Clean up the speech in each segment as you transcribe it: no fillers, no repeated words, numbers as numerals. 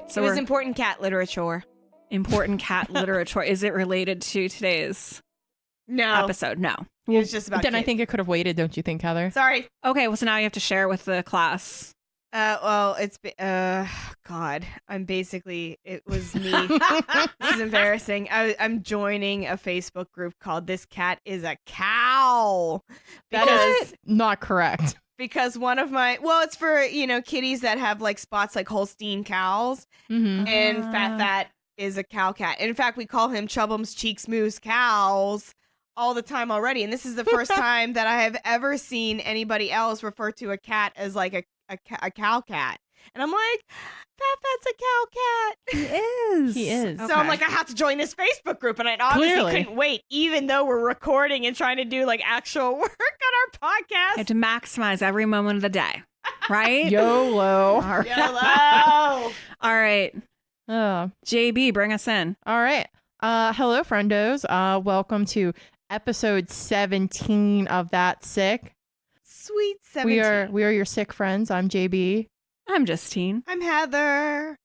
right. So it was important cat literature. Important cat literature. Is it related to today's episode? No. It was just about Then kids. I think it could have waited, don't you think, Heather? Sorry. Okay, well, so now you have to share with the class. Well, it's God. I'm basically. It was me. This is embarrassing. I'm joining a Facebook group called "This Cat Is a Cow" because Not correct. because one of my it's for kitties that have like spots like Holstein cows, Mm-hmm. and Fat is a cow cat. And in fact, we call him Chubbums Cheeks Moose Cows all the time already. And this is the first time that I have ever seen anybody else refer to a cat as like a cow cat. And I'm like, Fat's a cow cat. He is. So I'm like, I have to join this Facebook group. And I obviously Clearly. couldn't wait, even though we're recording and trying to do like actual work on our podcast. You have to maximize every moment of the day, right? YOLO. All right. YOLO. All right. Oh. JB, bring us in. All right. Hello, friendos. Welcome to episode 17 of That Sick. Sweet 17. We are your sick friends. I'm JB. I'm Justine. I'm Heather.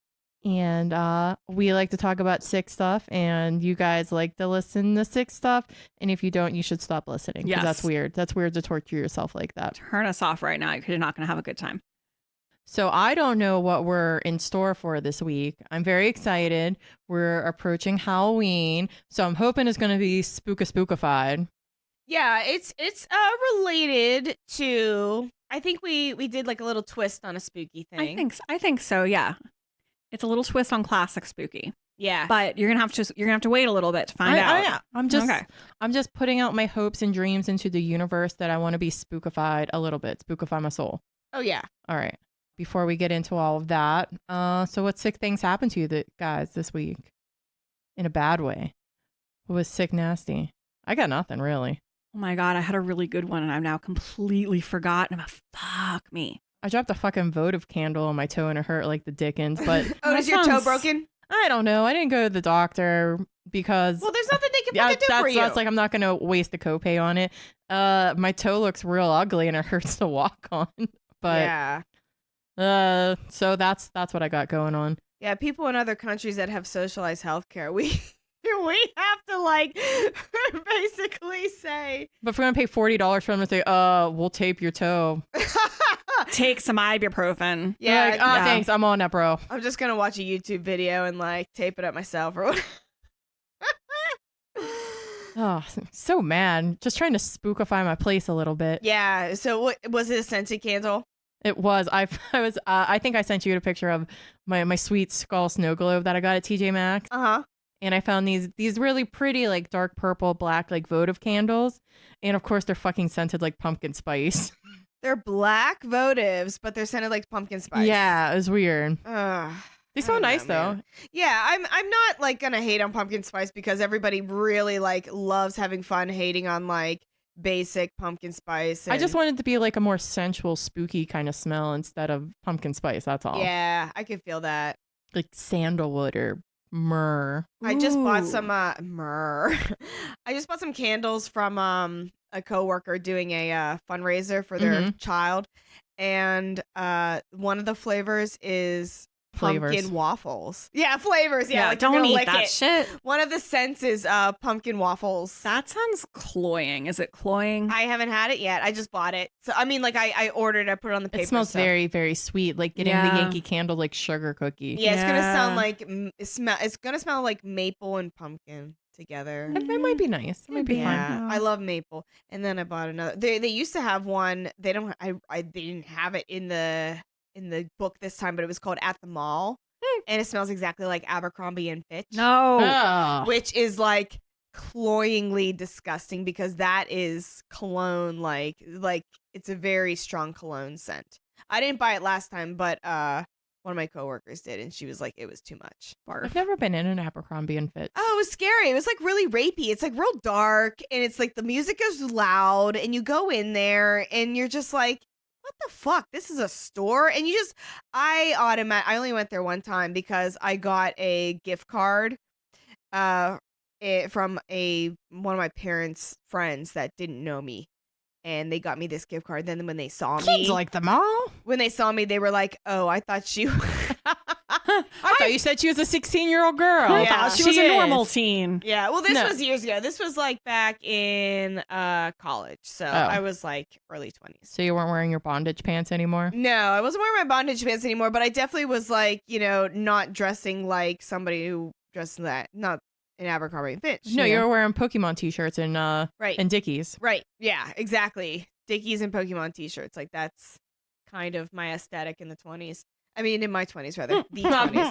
And we like to talk about sick stuff, and you guys like to listen to sick stuff. And if you don't, you should stop listening, because Yes. that's weird. That's weird to torture yourself like that. Turn us off right now because you're not going to have a good time. So I don't know what we're in store for this week. I'm very excited. We're approaching Halloween, so I'm hoping it's going to be spookified. Yeah, it's related to. I think we did like a little twist on a spooky thing. I think so. Yeah, it's a little twist on classic spooky, Yeah, but you're gonna have to wait a little bit to find out. I'm just putting out my hopes and dreams into the universe that I want to be spookified a little bit, spookify my soul. oh yeah. All right. Before we get into all of that, so what sick things happened to you guys this week? In a bad way? What was sick nasty? I got nothing really. Oh my god, I had a really good one and I've now completely forgotten. Fuck me. I dropped a fucking votive candle on my toe and it hurt like the dickens, but Oh, is your toe broken? I don't know. I didn't go to the doctor because Well, there's nothing they can fucking do for you. That's like, I'm not going to waste a copay on it. My toe looks real ugly and it hurts to walk on. But yeah. So that's what I got going on. Yeah, people in other countries that have socialized healthcare, we have to like basically say. But if we're gonna pay $40 for them to say, we'll tape your toe. Take some ibuprofen. Yeah, Like, thanks, I'm on that, bro. I'm just gonna watch a YouTube video and like tape it up myself or whatever. Oh, so mad. Just trying to spookify my place a little bit. Yeah. So what was it? A scented candle? It was. I think I sent you a picture of my sweet skull snow globe that I got at TJ Maxx. Uh-huh. And I found these really pretty like dark purple, black like votive candles, and of course they're fucking scented like pumpkin spice. They're black votives, but they're scented like pumpkin spice. Yeah, it was weird. Ugh. They smell nice though. Yeah, I'm not like gonna hate on pumpkin spice because everybody really like loves having fun hating on like basic pumpkin spice. I just wanted to be like a more sensual, spooky kind of smell instead of pumpkin spice. That's all. Yeah, I can feel that. Like sandalwood or myrrh. I just bought Ooh. some myrrh. I just bought some candles from a coworker doing a fundraiser for their child, and one of the flavors is pumpkin waffles. Yeah, flavors. Yeah, like don't eat lick that it. shit. One of the scents is pumpkin waffles. That sounds cloying. Is it cloying? I haven't had it yet. I just bought it. So I mean, like I ordered it, I put it on the paper. It smells so. very, very sweet, like getting the Yankee Candle like sugar cookie. Yeah, it's gonna Yeah. sound like it's gonna smell like maple and pumpkin together. It might be nice. It might be Yeah, fun. I love maple. And then I bought another. They used to have one. They don't. They didn't have it in the book this time, but it was called At the Mall, and it smells exactly like Abercrombie and Fitch. No. Oh. Which is like cloyingly disgusting because that is cologne. Like it's a very strong cologne scent. I didn't buy it last time, but one of my coworkers did, and she was like, it was too much. I've never been in an Abercrombie and Fitch. Oh, it was scary. It was like really rapey. It's like real dark, and it's like the music is loud, and you go in there, and you're just like, what the fuck? This is a store? And I only went there one time because I got a gift card from one of my parents' friends that didn't know me. And they got me this gift card. Then when they saw me, Kids like the mall. when they saw me, they were like, "Oh, I thought she." I thought you said she was a 16-year-old girl. I Yeah. thought she was a is. normal teen. Yeah, well, this No. was years ago. This was like back in college, so Oh. I was like early 20s. So you weren't wearing your bondage pants anymore? No, I wasn't wearing my bondage pants anymore, but I definitely was like, not dressing like somebody who dressed in that, not in Abercrombie and Fitch. No, you were wearing Pokemon t-shirts and right, and Dickies. right, yeah, exactly. Dickies and Pokemon t-shirts, like that's kind of my aesthetic in the 20s. I mean, in my 20s rather, the 20s,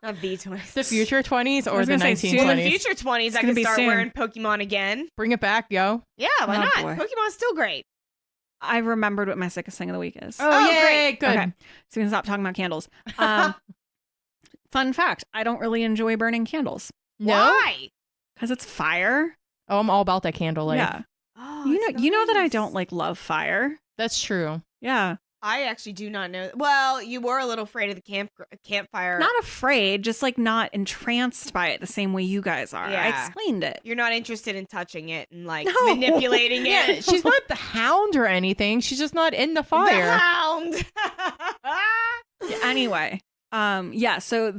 not the 20s. The future 20s I or was the gonna say, soon. Well, in 1920s? future 20s, I gonna can be start soon. wearing Pokemon again. Bring it back, yo. Yeah, why Oh, not? boy. Pokemon's still great. I remembered what my sickest thing of the week is. Oh, yay, good. Okay, so we can stop talking about candles. Fun fact: I don't really enjoy burning candles No? Why? because it's fire. Oh, I'm all about that candle light. Yeah, Oh, you know that I nice. don't like love fire. That's true. Yeah, I actually do not know. Well, you were a little afraid of the campfire. not afraid, just like not entranced by it the same way you guys are. I Yeah. explained it. You're not interested in touching it and like No. manipulating Yeah, it. she's not the hound or anything. She's just not in the The fire. hound. Anyway, yeah. So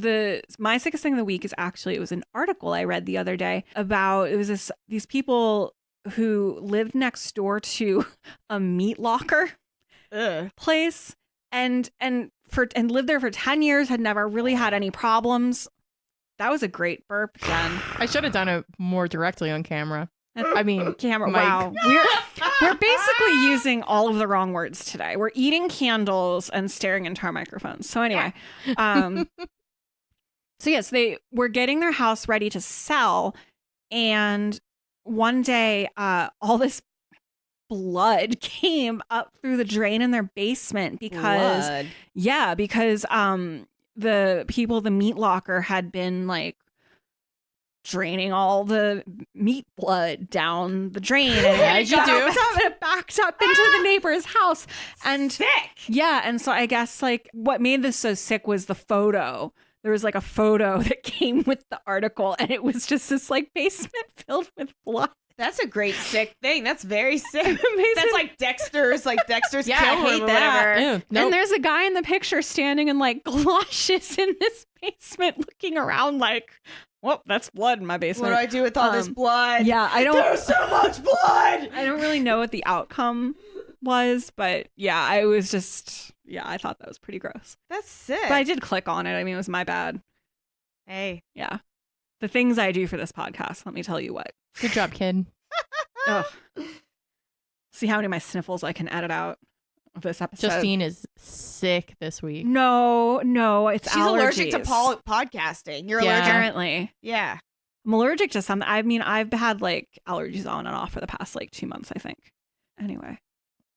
my sickest thing of the week is actually, it was an article I read the other day about, it was these people who lived next door to a meat locker Ugh. place and lived there for 10 years, had never really had any problems. That was a great burp, Jen. I should have done it more directly on camera. I mean, Camera. Mike. Wow. We're basically using all of the wrong words today. We're eating candles and staring into our microphones. So anyway, so yes, they were getting their house ready to sell, and one day, all this blood came up through the drain in their basement because Blood. the people, the meat locker, had been like draining all the meat blood down the drain, and As you do. it backed up into the neighbor's house. And Sick. yeah, and so I guess like what made this so sick was the photo. There was like a photo that came with the article, and it was just this like basement filled with blood. That's a great sick thing. That's very sick. Amazing. That's like Dexter's yeah, kill I room hate or that. whatever. Ew, nope. And there's a guy in the picture standing in like galoshes in this basement, looking around like, well, that's blood in my What basement. do I do with all this blood? Yeah, There's so much blood. I don't really know what the outcome was, but yeah, I was just, I thought that was pretty gross. That's sick. But I did click on it. I mean, it was my bad. Hey. Yeah. The things I do for this podcast, let me tell you what. Good job, kid. Ugh. See how many of my sniffles I can edit out of this episode. Justine is sick this week. No, it's She's allergic to allergies. podcasting. You're Yeah. allergic. Apparently. Yeah. I'm allergic to something. I mean, I've had like allergies on and off for the past like 2 months, I think. Anyway.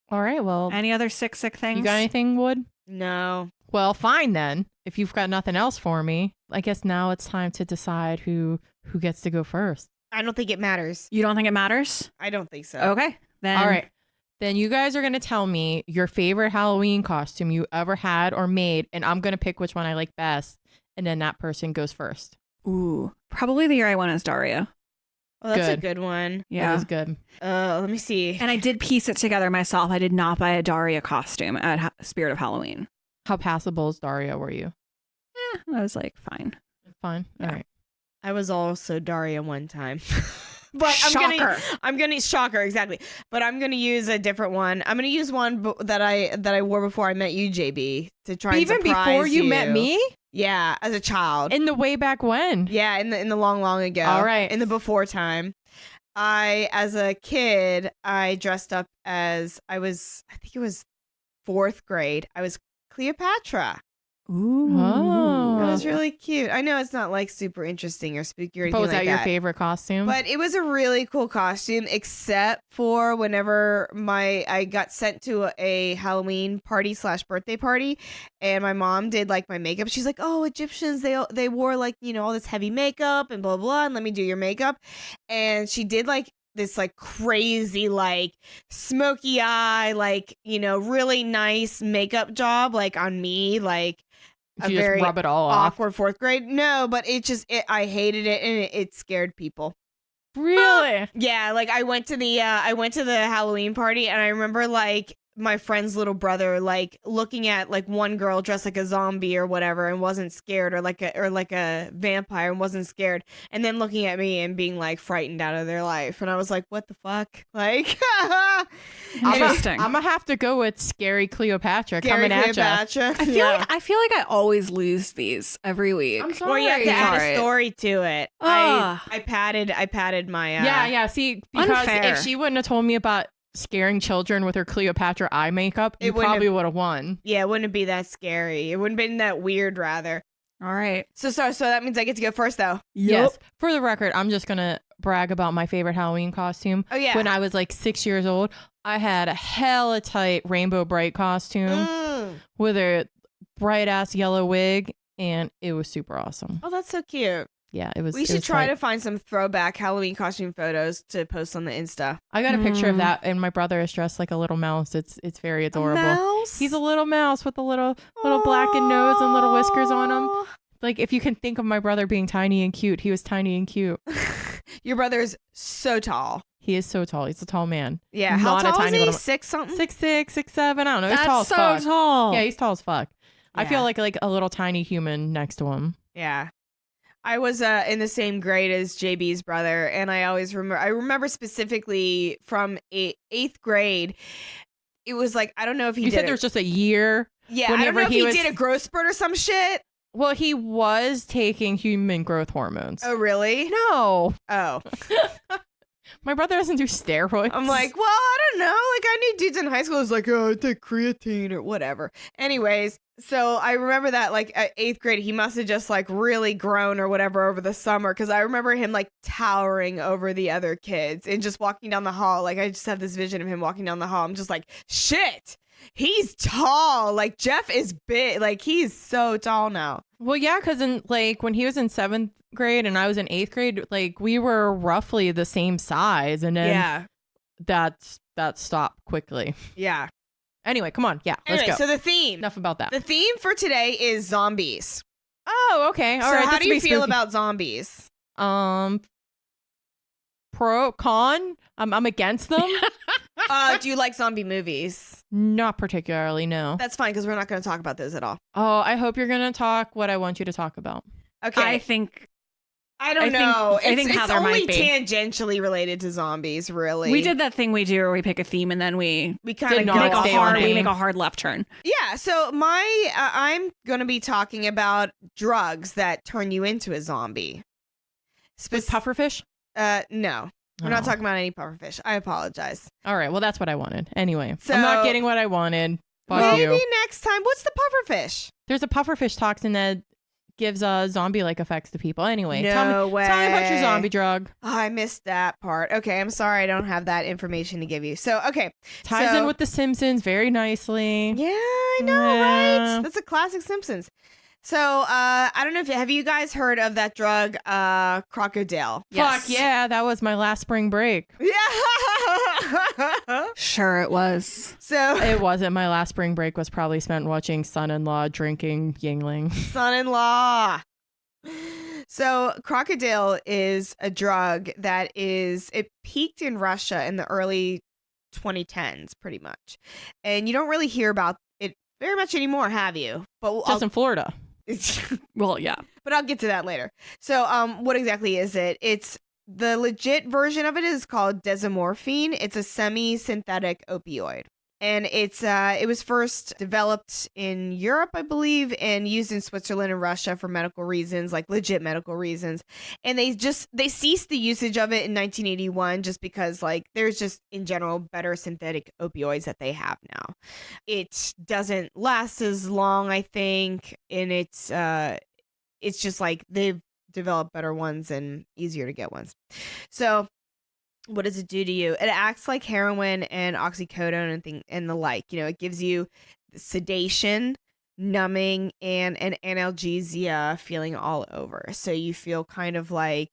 All right, well, Any other sick things? you got anything, Wood? No. Well, fine then. If you've got nothing else for me, I guess now it's time to decide who gets to go first. I don't think it matters. You don't think it matters? I don't think so. Okay. Then All right. Then you guys are going to tell me your favorite Halloween costume you ever had or made, and I'm going to pick which one I like best, and then that person goes first. Ooh. Probably the year I went as Daria. Well, that's Good. a good one. That Yeah. was good. Let me see. And I did piece it together myself. I did not buy a Daria costume at Spirit of Halloween. How passable as Daria were you? I was like, fine. Fine. Yeah. All right. I was also Daria one time. But Shocker. I'm gonna shocker exactly. But I'm gonna use a different one. I'm gonna use one that I wore before I met you, JB, to try Even and surprise before you met me? Yeah, as a child. In the way back when? Yeah, in the long ago. All right. In the before time. As a kid, I dressed up as I think it was 4th grade. I was Cleopatra. Ooh. Oh. It was really cute. I know it's not like super interesting or spooky or anything But was like that your favorite costume? But it was a really cool costume, except for whenever I got sent to a Halloween party / birthday party, and my mom did like my makeup. She's like, "Oh, Egyptians, they wore like all this heavy makeup and blah blah, and let me do your makeup." And she did like this like crazy like smoky eye like really nice makeup job like on me like. Did you just rub it all off? Awkward 4th grade. No, but I hated it and it scared people. Really? Yeah, like I went to the Halloween party and I remember like my friend's little brother like looking at like one girl dressed like a zombie or whatever and wasn't scared, or like a vampire and wasn't scared, and then looking at me and being like frightened out of their life, and I was like, what the fuck? Like Interesting. I'm gonna have to go with Scary Cleopatra Scary coming at ya. Cleopatra. I feel like I always lose these every week. I'm Or you have to add Sorry. a story to it. Ugh. I padded my Yeah. See, because Unfair. if she wouldn't have told me about scaring children with her Cleopatra eye makeup, you It wouldn't probably would have won. Yeah, it wouldn't be that scary. It wouldn't have been that weird, rather. All right. So that means I get to go first, though. Yes. For the record, I'm just gonna brag about my favorite Halloween costume. Oh, yeah. When I was like 6 years old, I had a hella tight Rainbow Bright costume with a bright ass yellow wig, and it was super awesome. Oh, that's so cute. Yeah, it was. We it should was try tight. to find some throwback Halloween costume photos to post on the Insta. I got a picture of Mm. that, and my brother is dressed like a little mouse. It's very adorable. Mouse? He's a little mouse with a little blackened nose and little whiskers on him. Like, if you can think of my brother being tiny and cute, he was tiny and cute. Your brother's so tall. He is so tall. He's a tall man. Yeah, how Not a tall is tiny he? little- 6 something? 6'6", 6'7". I don't know. He's That's tall as so fuck. tall. Yeah, he's tall as fuck. I Yeah. feel like a little tiny human next to him. Yeah. I was in the same grade as JB's brother, and I always remember specifically from 8th grade. It was like, I don't know if he You did said there was just a year. Yeah, I don't whenever know if he he was- did a growth spurt or some shit. Well, he was taking human growth hormones. Oh, really? No. Oh. My brother doesn't do steroids. I'm like, well, I don't know. Like, I knew dudes in high school was like, oh, I take creatine or whatever. Anyways, so I remember that, like, at 8th grade, he must have just, like, really grown or whatever over the summer, because I remember him, like, towering over the other kids and just walking down the hall. Like, I just have this vision of him walking down the hall. I'm just like, shit, he's tall. Like, Jeff is big. Like, he's so tall now. Well, yeah, because when he was in 7th grade and I was in 8th grade, like, we were roughly the same size, and then that stopped quickly. Yeah. Anyway, come on, yeah, Anyway, let's go. so the theme. Enough about that. The theme for today is zombies. Oh, okay, all so right. how this do will you be feel spooky. about zombies? Pro con? I'm against them. Do you like zombie movies? Not particularly, no. That's fine, because we're not going to talk about those at all. Oh, I hope you're gonna talk what I want you to talk about. Okay. I think I don't I think- know. I think it's Heather only might be. tangentially related to zombies, really. we did that thing we do where we pick a theme and then we We kind of Did go not make a stay off. on hard theme. we make a hard left turn. Yeah. So I'm going to be talking about drugs that turn you into a zombie. With pufferfish? No, we're not Oh. talking about any pufferfish. I apologize. All right, well, that's what I wanted. Anyway, So- I'm not getting what I wanted. Fuck Maybe you. next time. What's the pufferfish? There's a pufferfish toxin that gives zombie-like effects to people. Anyway, No tell me about your way. zombie drug. Oh, I missed that part. Okay, I'm sorry. I don't have that information to give you. So, okay. Ties So- in with The Simpsons very nicely. Yeah, I know, Yeah. right? That's a classic Simpsons. So, I don't know if have you guys heard of that drug, crocodile? Fuck yeah, that was my last spring break. Yeah. Sure it was. So, It wasn't. My last spring break was probably spent watching Son-in-Law drinking Yingling. son-in-law. So, crocodile is a drug that it peaked in Russia in the early 2010s, pretty much, and you don't really hear about it very much anymore, have you? But Just in Florida. Well, yeah. but I'll get to that later. So, what exactly is it? It's the legit version of it is called desomorphine. It's a semi-synthetic opioid, and it was first developed in Europe, I believe, and used in Switzerland and Russia for medical reasons, like legit medical reasons. And they ceased the usage of it in 1981 just because, like, there's just in general better synthetic opioids that they have now. It doesn't last as long, I think, and it's just like they've developed better ones and easier to get ones. So what does it do to you? It acts like heroin and oxycodone and the like. You know, it gives you sedation, numbing, and an analgesia feeling all over. So you feel kind of like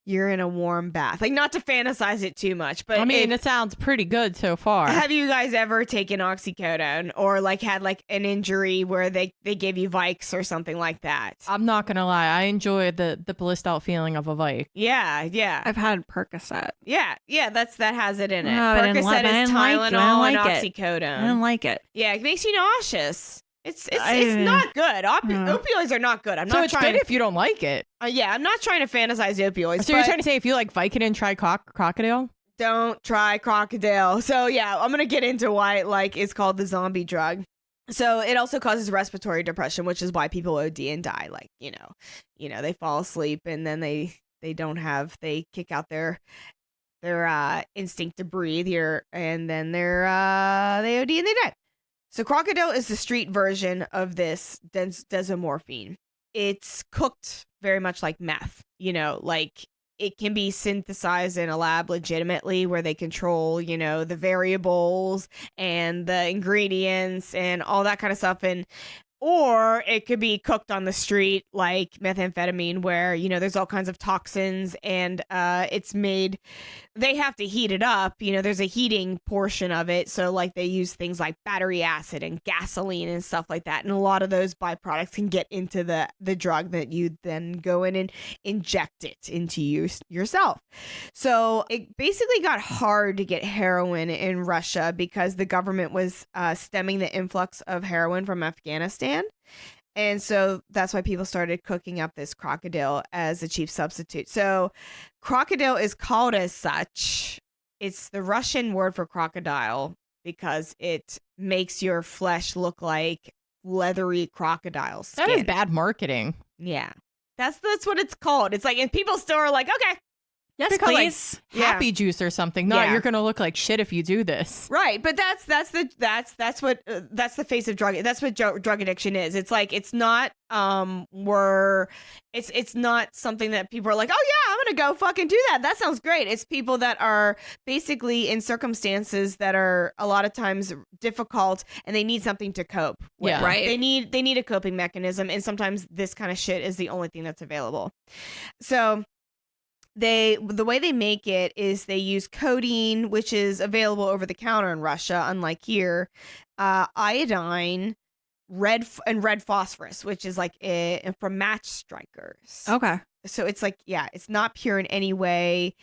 you're in a warm bath. Like, not to fantasize it too much, but I mean, it sounds pretty good so far. have you guys ever taken oxycodone or like had like an injury where they gave you Vicks or something like that? I'm not gonna lie, I enjoy the blissed out feeling of a Vike. Yeah. I've had Percocet. Yeah, that has it in it. No, I didn't Percocet is Tylenol and oxycodone. I don't like it. Yeah, it makes you nauseous. It's I- not good. Opioids are not good. I'm So not it's trying. good if you don't like it. Yeah, I'm not trying to fantasize opioids. So you're but trying to say if you like Vicodin, try crocodile? don't try crocodile. So yeah, I'm gonna get into why it is called the zombie drug. So it also causes respiratory depression, which is why people OD and die. Like they fall asleep and then they kick out their instinct to breathe here, and then they OD and they die. So crocodile is the street version of this desomorphine. It's cooked very much like meth, like it can be synthesized in a lab legitimately where they control, the variables and the ingredients and all that kind of stuff. Or it could be cooked on the street like methamphetamine where, there's all kinds of toxins and it's made, they have to heat it up. There's a heating portion of it. So like they use things like battery acid and gasoline and stuff like that. And a lot of those byproducts can get into the drug that you then go in and inject it into yourself. So it basically got hard to get heroin in Russia because the government was stemming the influx of heroin from Afghanistan. And so that's why people started cooking up this crocodile as a cheap substitute. So crocodile is called as such. It's the Russian word for crocodile because it makes your flesh look like leathery crocodile skin. That is bad marketing. Yeah. That's what it's called. It's like, and people still are like, okay. Yes, Because, like, please. Happy juice or something. No, Yeah. you're gonna look like shit if you do this. Right, but that's the face of drug. That's what drug addiction is. It's like it's not it's not something that people are like, oh yeah, I'm gonna go fucking do that. That sounds great. It's people that are basically in circumstances that are a lot of times difficult, and they need something to cope with. Yeah. Right. They need a coping mechanism, and sometimes this kind of shit is the only thing that's available. So the way they make it is they use codeine, which is available over the counter in Russia, unlike here, iodine, red phosphorus, which is like from match strikers. Okay. So it's like, yeah, it's not pure in any way.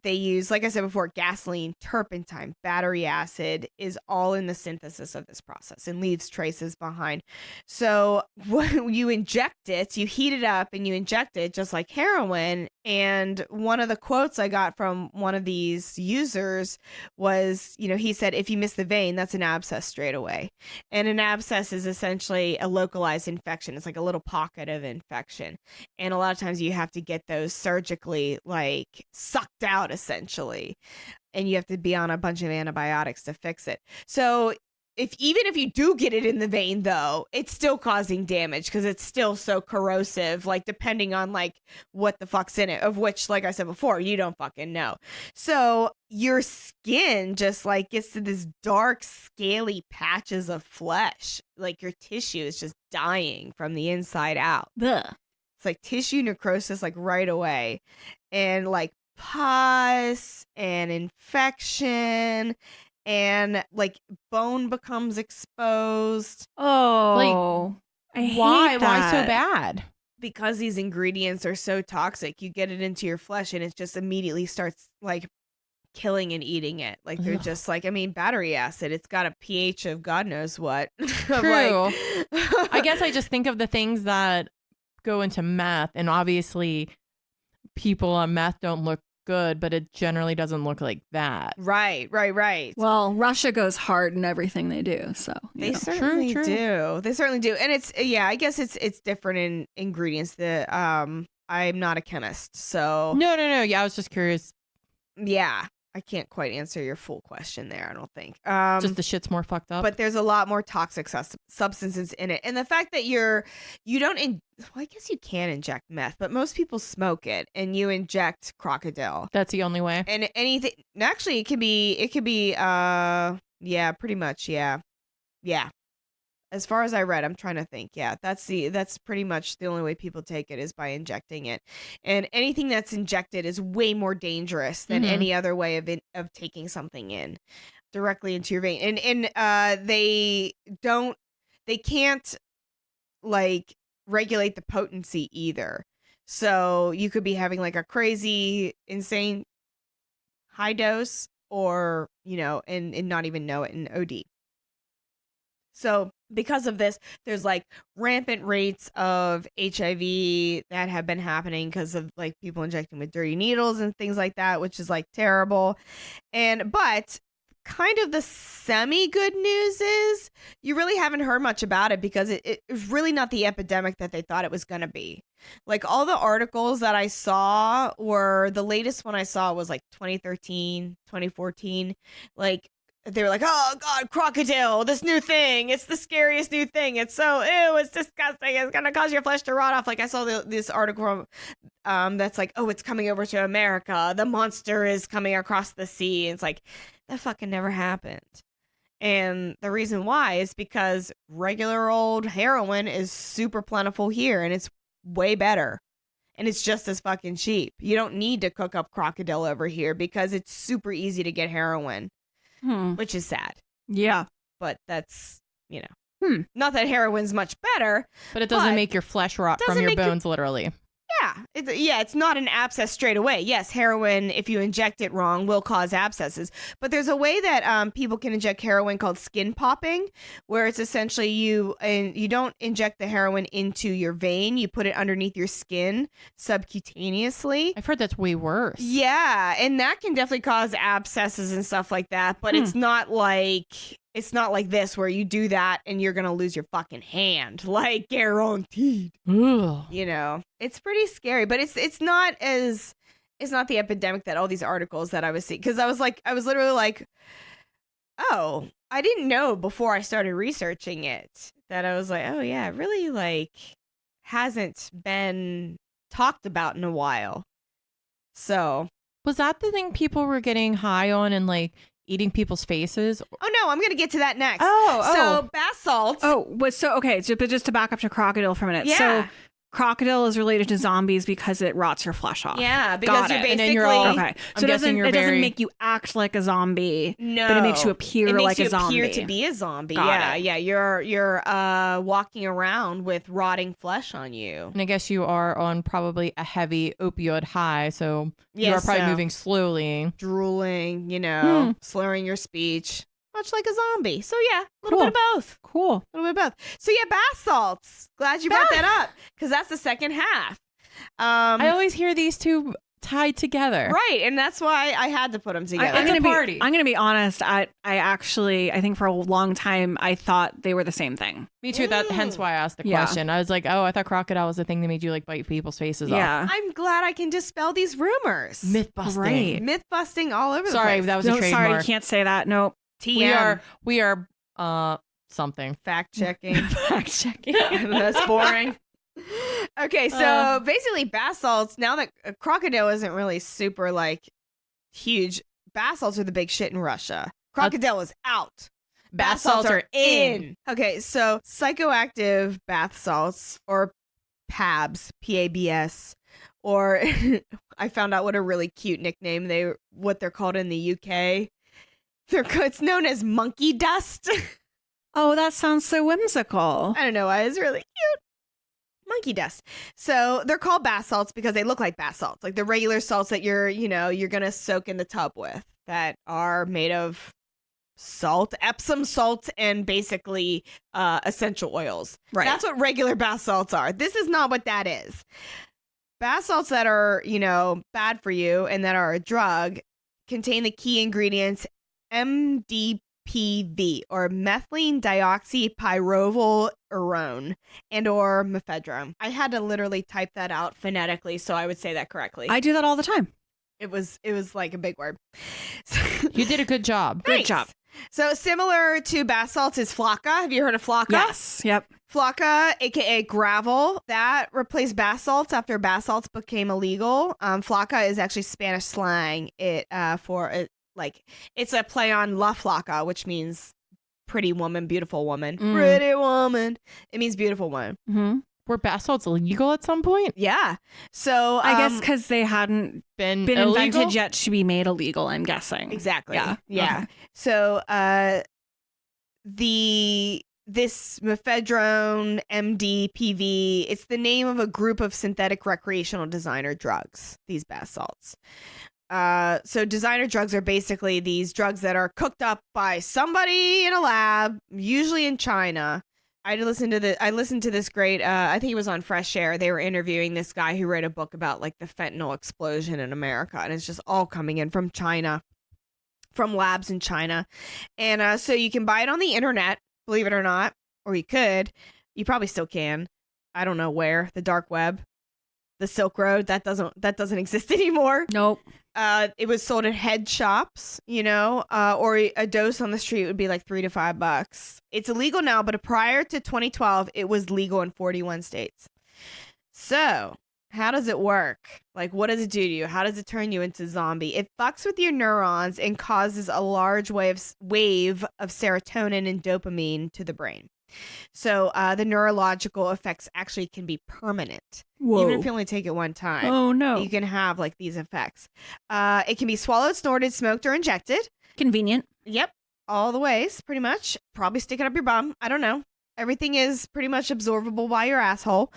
They use, like I said before, gasoline, turpentine, battery acid is all in the synthesis of this process and leaves traces behind. So when you inject it, you heat it up and you inject it just like heroin. And one of the quotes I got from one of these users was, he said, if you miss the vein, that's an abscess straight away. And an abscess is essentially a localized infection. It's like a little pocket of infection. And a lot of times you have to get those surgically like sucked out essentially. And you have to be on a bunch of antibiotics to fix it. So even if you do get it in the vein, though, it's still causing damage because it's still so corrosive, like depending on like what the fuck's in it, of which, like I said before, you don't fucking know. So your skin just like gets to this dark, scaly patches of flesh. Like your tissue is just dying from the inside out. Ugh. It's like tissue necrosis, like right away. And like pus and infection. And like bone becomes exposed Oh, I hate Why that. so bad? because these ingredients are so toxic. You get it into your flesh and it just immediately starts like killing and eating it. Like they're Ugh. just like, I mean, battery acid, it's got a pH of God knows what. True. I guess I just think of the things that go into meth, and obviously people on meth don't look good, but it generally doesn't look like that. Right. Well, Russia goes hard in everything they do, so They know. certainly True. do. They certainly do. And it's, yeah, I guess it's different in ingredients. I'm not a chemist, so No. Yeah, I was just curious. yeah, I can't quite answer your full question there, I don't think. Just the shit's more fucked up. But there's a lot more toxic substances in it. And the fact that you don't, well, I guess you can inject meth, but most people smoke it and you inject crocodile. That's the only way. And anything, actually, it could be, yeah, pretty much, yeah. As far as I read, I'm trying to think. Yeah, that's pretty much the only way people take it is by injecting it. And anything that's injected is way more dangerous than any other way of taking something in directly into your vein. And they can't like regulate the potency either. So you could be having like a crazy, insane high dose or, and not even know it in OD. So because of this, there's like rampant rates of HIV that have been happening because of like people injecting with dirty needles and things like that, which is like terrible. But kind of the semi good news is you really haven't heard much about it because it's really not the epidemic that they thought it was going to be. Like all the articles that I saw were, the latest one I saw was like 2013, 2014. Like they were like, oh God, crocodile, this new thing. It's the scariest new thing. It's so, ew, it's disgusting. It's going to cause your flesh to rot off. Like I saw this article that's like, oh, it's coming over to America. The monster is coming across the sea. And it's like, that fucking never happened. And the reason why is because regular old heroin is super plentiful here and it's way better. And it's just as fucking cheap. You don't need to cook up crocodile over here because it's super easy to get heroin. Which is sad. Yeah. But that's, not that heroin's much better. But it doesn't make your flesh rot from your bones, literally. Yeah. It's not an abscess straight away. Yes, heroin, if you inject it wrong, will cause abscesses. But there's a way that people can inject heroin called skin popping, where it's essentially you don't inject the heroin into your vein. You put it underneath your skin subcutaneously. I've heard that's way worse. Yeah, and that can definitely cause abscesses and stuff like that. But it's not like this where you do that and you're gonna lose your fucking hand, like guaranteed. Ugh. It's pretty scary, but it's not the epidemic that all these articles that I was seeing, because I was literally like, oh, I didn't know before I started researching it that I was like, oh yeah, it really like hasn't been talked about in a while. So was that the thing people were getting high on and like eating people's faces? Oh no, I'm gonna get to that next. So bath salts. But just to back up to crocodile for a minute. Yeah. So crocodile is related to zombies because it rots your flesh off. Yeah, because you're basically And then you're all- Okay. So it doesn't make you act like a zombie. No, But it makes you appear like a zombie. Appear to be a zombie. Got it. Yeah. You're walking around with rotting flesh on you. And I guess you are on probably a heavy opioid high, so you Yeah, are probably so- moving slowly. Drooling, slurring your speech, much like a zombie. So yeah, a little Cool. bit of both. Cool. A little bit of both. So yeah, bath salts. Glad you brought that up because that's the second half. I always hear these two tied together. Right, and that's why I had to put them together. It's a party. I'm gonna be honest. I think for a long time I thought they were the same thing. Me too. That hence why I asked the Yeah. question. I was like, oh, I thought crocodile was the thing that made you like bite people's faces off. Yeah. I'm glad I can dispel these rumors. Myth busting. Right. Myth busting all over the Sorry, place. that was No, a sorry, trademark. you can't say that. Nope. TM. We are something. Fact checking. Fact checking. That's boring. Okay, so basically bath salts, now that crocodile isn't really super like huge, bath salts are the big shit in Russia. Crocodile is out. Bath salts are in. Okay, so psychoactive bath salts, or PABS, PABS, or I found out what a really cute nickname what they're called in the UK. It's known as monkey dust. Oh, that sounds so whimsical. I don't know why, it's really cute. Monkey dust. So they're called bath salts because they look like bath salts, like the regular salts that you're gonna soak in the tub with, that are made of salt, Epsom salt, and basically essential oils. Right. That's what regular bath salts are. This is not what that is. Bath salts that are, bad for you and that are a drug contain the key ingredients MDPV, or methylene dioxypyrovalerone, and or mephedrone. I had to literally type that out phonetically so I would say that correctly. I do that all the time. It was like a big word. You did a good job. Great Thanks. job. So similar to bath salts is Flocka. Have you heard of Flocka? Yes. Yep. Flocka, aka gravel, that replaced bath salts after bath salts became illegal. Flocka is actually Spanish slang. It's a play on La Flaca, which means pretty woman, beautiful woman. Mm. Pretty woman. It means beautiful woman. Mm-hmm. Were bath salts illegal at some point? Yeah. So I guess because they hadn't Been invented illegal? yet to be made illegal, I'm guessing. Exactly. Yeah. Yeah. Okay. So this mephedrone MDPV, it's the name of a group of synthetic recreational designer drugs, these bath salts. So designer drugs are basically these drugs that are cooked up by somebody in a lab, usually in China. I listened to this great, I think it was on Fresh Air. They were interviewing this guy who wrote a book about like the fentanyl explosion in America, and it's just all coming in from China, from labs in China. And so you can buy it on the internet, believe it or not, or you probably still can. I don't know where, the dark web, the Silk Road, that doesn't exist anymore. Nope. It was sold at head shops, or a dose on the street would be like $3 to $5. It's illegal now, but prior to 2012, it was legal in 41 states. So how does it work? Like, what does it do to you? How does it turn you into a zombie? It fucks with your neurons and causes a large wave of serotonin and dopamine to the brain. So the neurological effects actually can be permanent. Whoa. Even if you only take it one time. Oh, no. You can have like these effects. It can be swallowed, snorted, smoked, or injected. Convenient. Yep. All the ways, pretty much. Probably stick it up your bum. I don't know. Everything is pretty much absorbable by your asshole.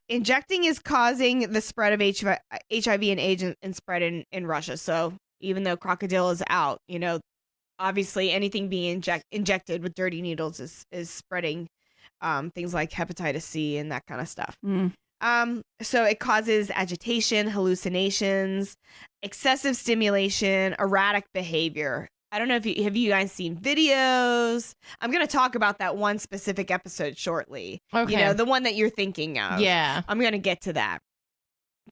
Injecting is causing the spread of HIV and AIDS and spread in Russia. So even though crocodile is out, obviously anything being injected with dirty needles is spreading things like hepatitis C and that kind of stuff. Mm. So it causes agitation, hallucinations, excessive stimulation, erratic behavior. I don't know if have you guys seen videos? I'm going to talk about that one specific episode shortly. Okay. The one that you're thinking of. Yeah. I'm going to get to that.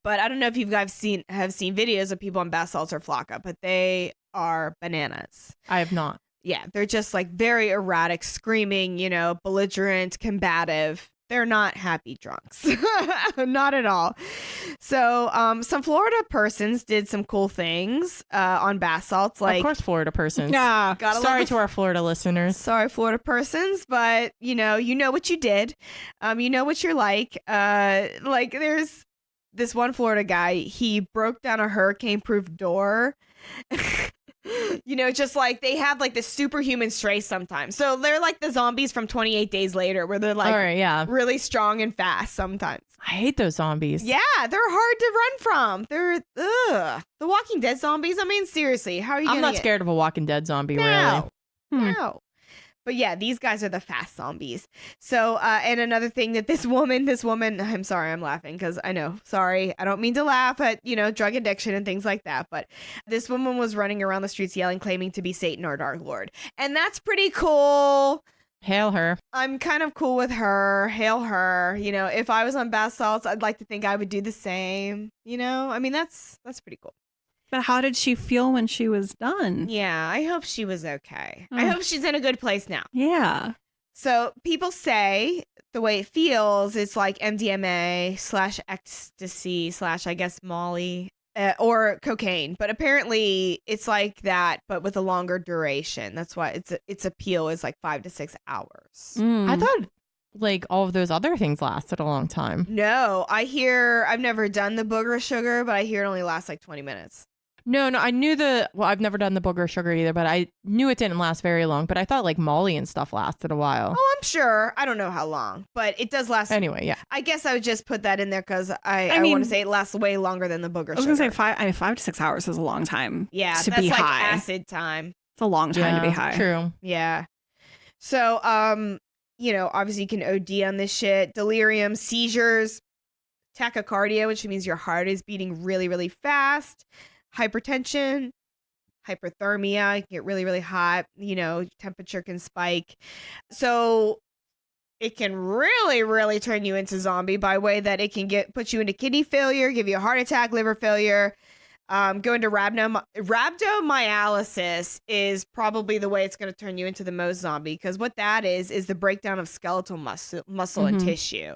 But I don't know if you guys have seen videos of people on bath salts or flocka, but they are bananas. I have not. Yeah, they're just like very erratic, screaming, belligerent, combative. They're not happy drunks. Not at all. So some Florida persons did some cool things on bath salts. Like, of course, Florida persons. Yeah. Sorry to our Florida listeners. Sorry, Florida persons, but you know what you did. You know what you're like. Like there's this one Florida guy. He broke down a hurricane-proof door. Just like they have like this superhuman strength sometimes. So they're like the zombies from 28 Days Later, where they're like All right, yeah. really strong and fast sometimes. I hate those zombies. Yeah, they're hard to run from. They're the Walking Dead zombies. I mean, seriously, how are you? I'm not scared of a Walking Dead zombie, No, really. no. But yeah, these guys are the fast zombies. So, and another thing that this woman, I'm sorry, I'm laughing because I know, sorry, I don't mean to laugh at, drug addiction and things like that. But this woman was running around the streets yelling, claiming to be Satan or Dark Lord. And that's pretty cool. Hail her. I'm kind of cool with her. Hail her. If I was on bath salts, I'd like to think I would do the same. I mean, that's pretty cool. But how did she feel when she was done? Yeah, I hope she was okay. I hope she's in a good place now. Yeah. So people say the way it feels, it's like MDMA/ecstasy/ I guess Molly or cocaine. But apparently it's like that, but with a longer duration. That's why its appeal is like 5 to 6 hours. I thought like all of those other things lasted a long time. No, I've never done the booger sugar, but I hear it only lasts like 20 minutes. No, I knew I've never done the booger sugar either, but I knew it didn't last very long. But I thought like Molly and stuff lasted a while. Oh, I'm sure. I don't know how long, but it does last. Anyway, yeah. I guess I would just put that in there because I mean, want to say it lasts way longer than the booger sugar. I was going to say 5 to 6 hours is a long time. Yeah, to that's be like high. acid time. It's a long time to be high. True. Yeah. So, obviously you can OD on this shit. Delirium, seizures, tachycardia, which means your heart is beating really, really fast. Hypertension, hyperthermia, you get really, really hot, temperature can spike. So it can really, really turn you into zombie by way that it can put you into kidney failure, give you a heart attack, liver failure, go into rhabdomyolysis is probably the way it's going to turn you into the most zombie, because what that is the breakdown of skeletal muscle and tissue.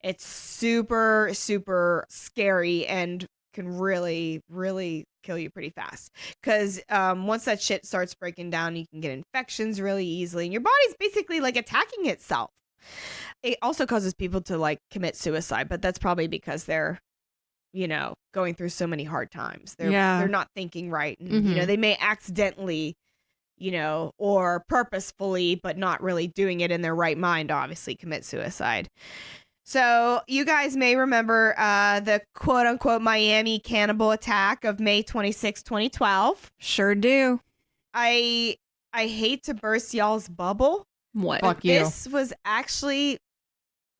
It's super, super scary and can really, really kill you pretty fast. Because once that shit starts breaking down, you can get infections really easily. And your body's basically like attacking itself. It also causes people to like commit suicide, but that's probably because they're, going through so many hard times. They're not thinking right. And, they may accidentally, or purposefully, but not really doing it in their right mind, obviously commit suicide. So you guys may remember the quote unquote Miami cannibal attack of May 26, 2012. Sure do. I hate to burst y'all's bubble. What? Fuck you. This was actually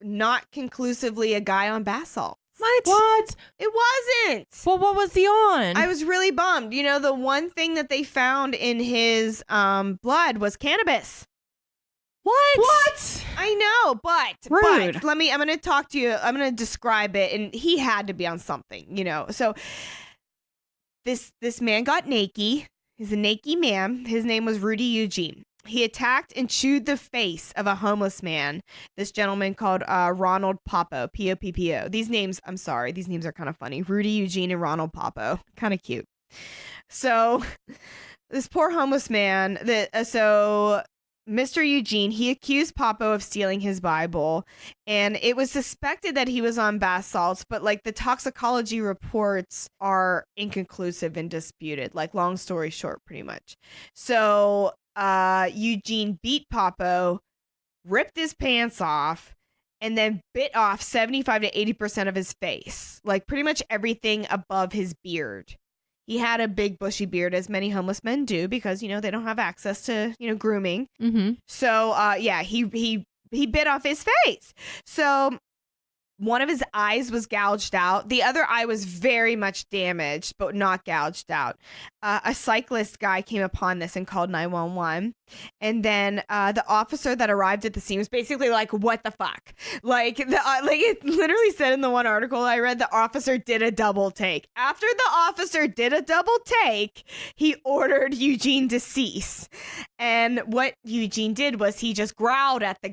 not conclusively a guy on bath salts. What? It wasn't. Well, what was he on? I was really bummed. The one thing that they found in his blood was cannabis. What? I know, but Rude. I'm going to talk to you. I'm going to describe it, and he had to be on something, So this man got naked. He's a naked man. His name was Rudy Eugene. He attacked and chewed the face of a homeless man. This gentleman called Ronald Poppo, P-O-P-P-O. These names are kind of funny. Rudy Eugene and Ronald Poppo, kind of cute. So this poor homeless man, Mr. Eugene, he accused Poppo of stealing his Bible, and it was suspected that he was on bath salts, but like the toxicology reports are inconclusive and disputed, like long story short, pretty much. So Eugene beat Poppo, ripped his pants off, and then bit off 75 to 80% of his face, like pretty much everything above his beard. He had a big bushy beard, as many homeless men do, because, they don't have access to, grooming. Mm-hmm. So, he bit off his face. So one of his eyes was gouged out. The other eye was very much damaged, but not gouged out. A cyclist guy came upon this and called 911. And then the officer that arrived at the scene was basically like, what the fuck? Like it literally said in the one article I read, the officer did a double take. After the officer did a double take, he ordered Eugene to cease. And what Eugene did was he just growled at the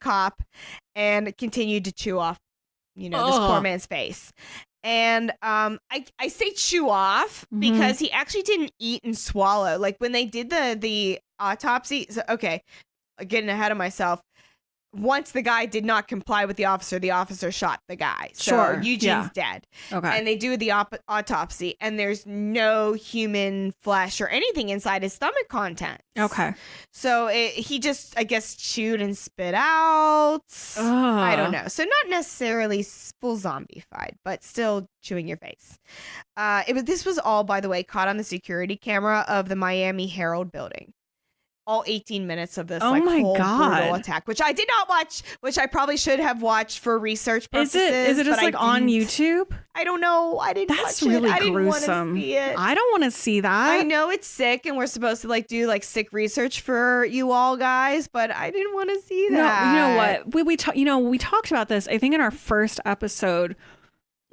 cop, and continued to chew off, this poor man's face. And I say chew off because he actually didn't eat and swallow. Like when they did the autopsy. So, okay, getting ahead of myself. Once the guy did not comply with the officer shot the guy. So Sure. Eugene's dead. Okay. And they do the autopsy, and there's no human flesh or anything inside his stomach contents. Okay. So he just, I guess, chewed and spit out. I don't know. So not necessarily full zombified, but still chewing your face. This was all, by the way, caught on the security camera of the Miami Herald building. All 18 minutes of this whole brutal attack, which I did not watch, which I probably should have watched for research purposes. Is it just like on YouTube? I don't know. I didn't That's watch really it. I didn't gruesome. want to see it. I don't want to see that. I know it's sick, and we're supposed to like do like sick research for you all guys, but I didn't want to see that. No, you know what? We talked about this, I think, in our first episode.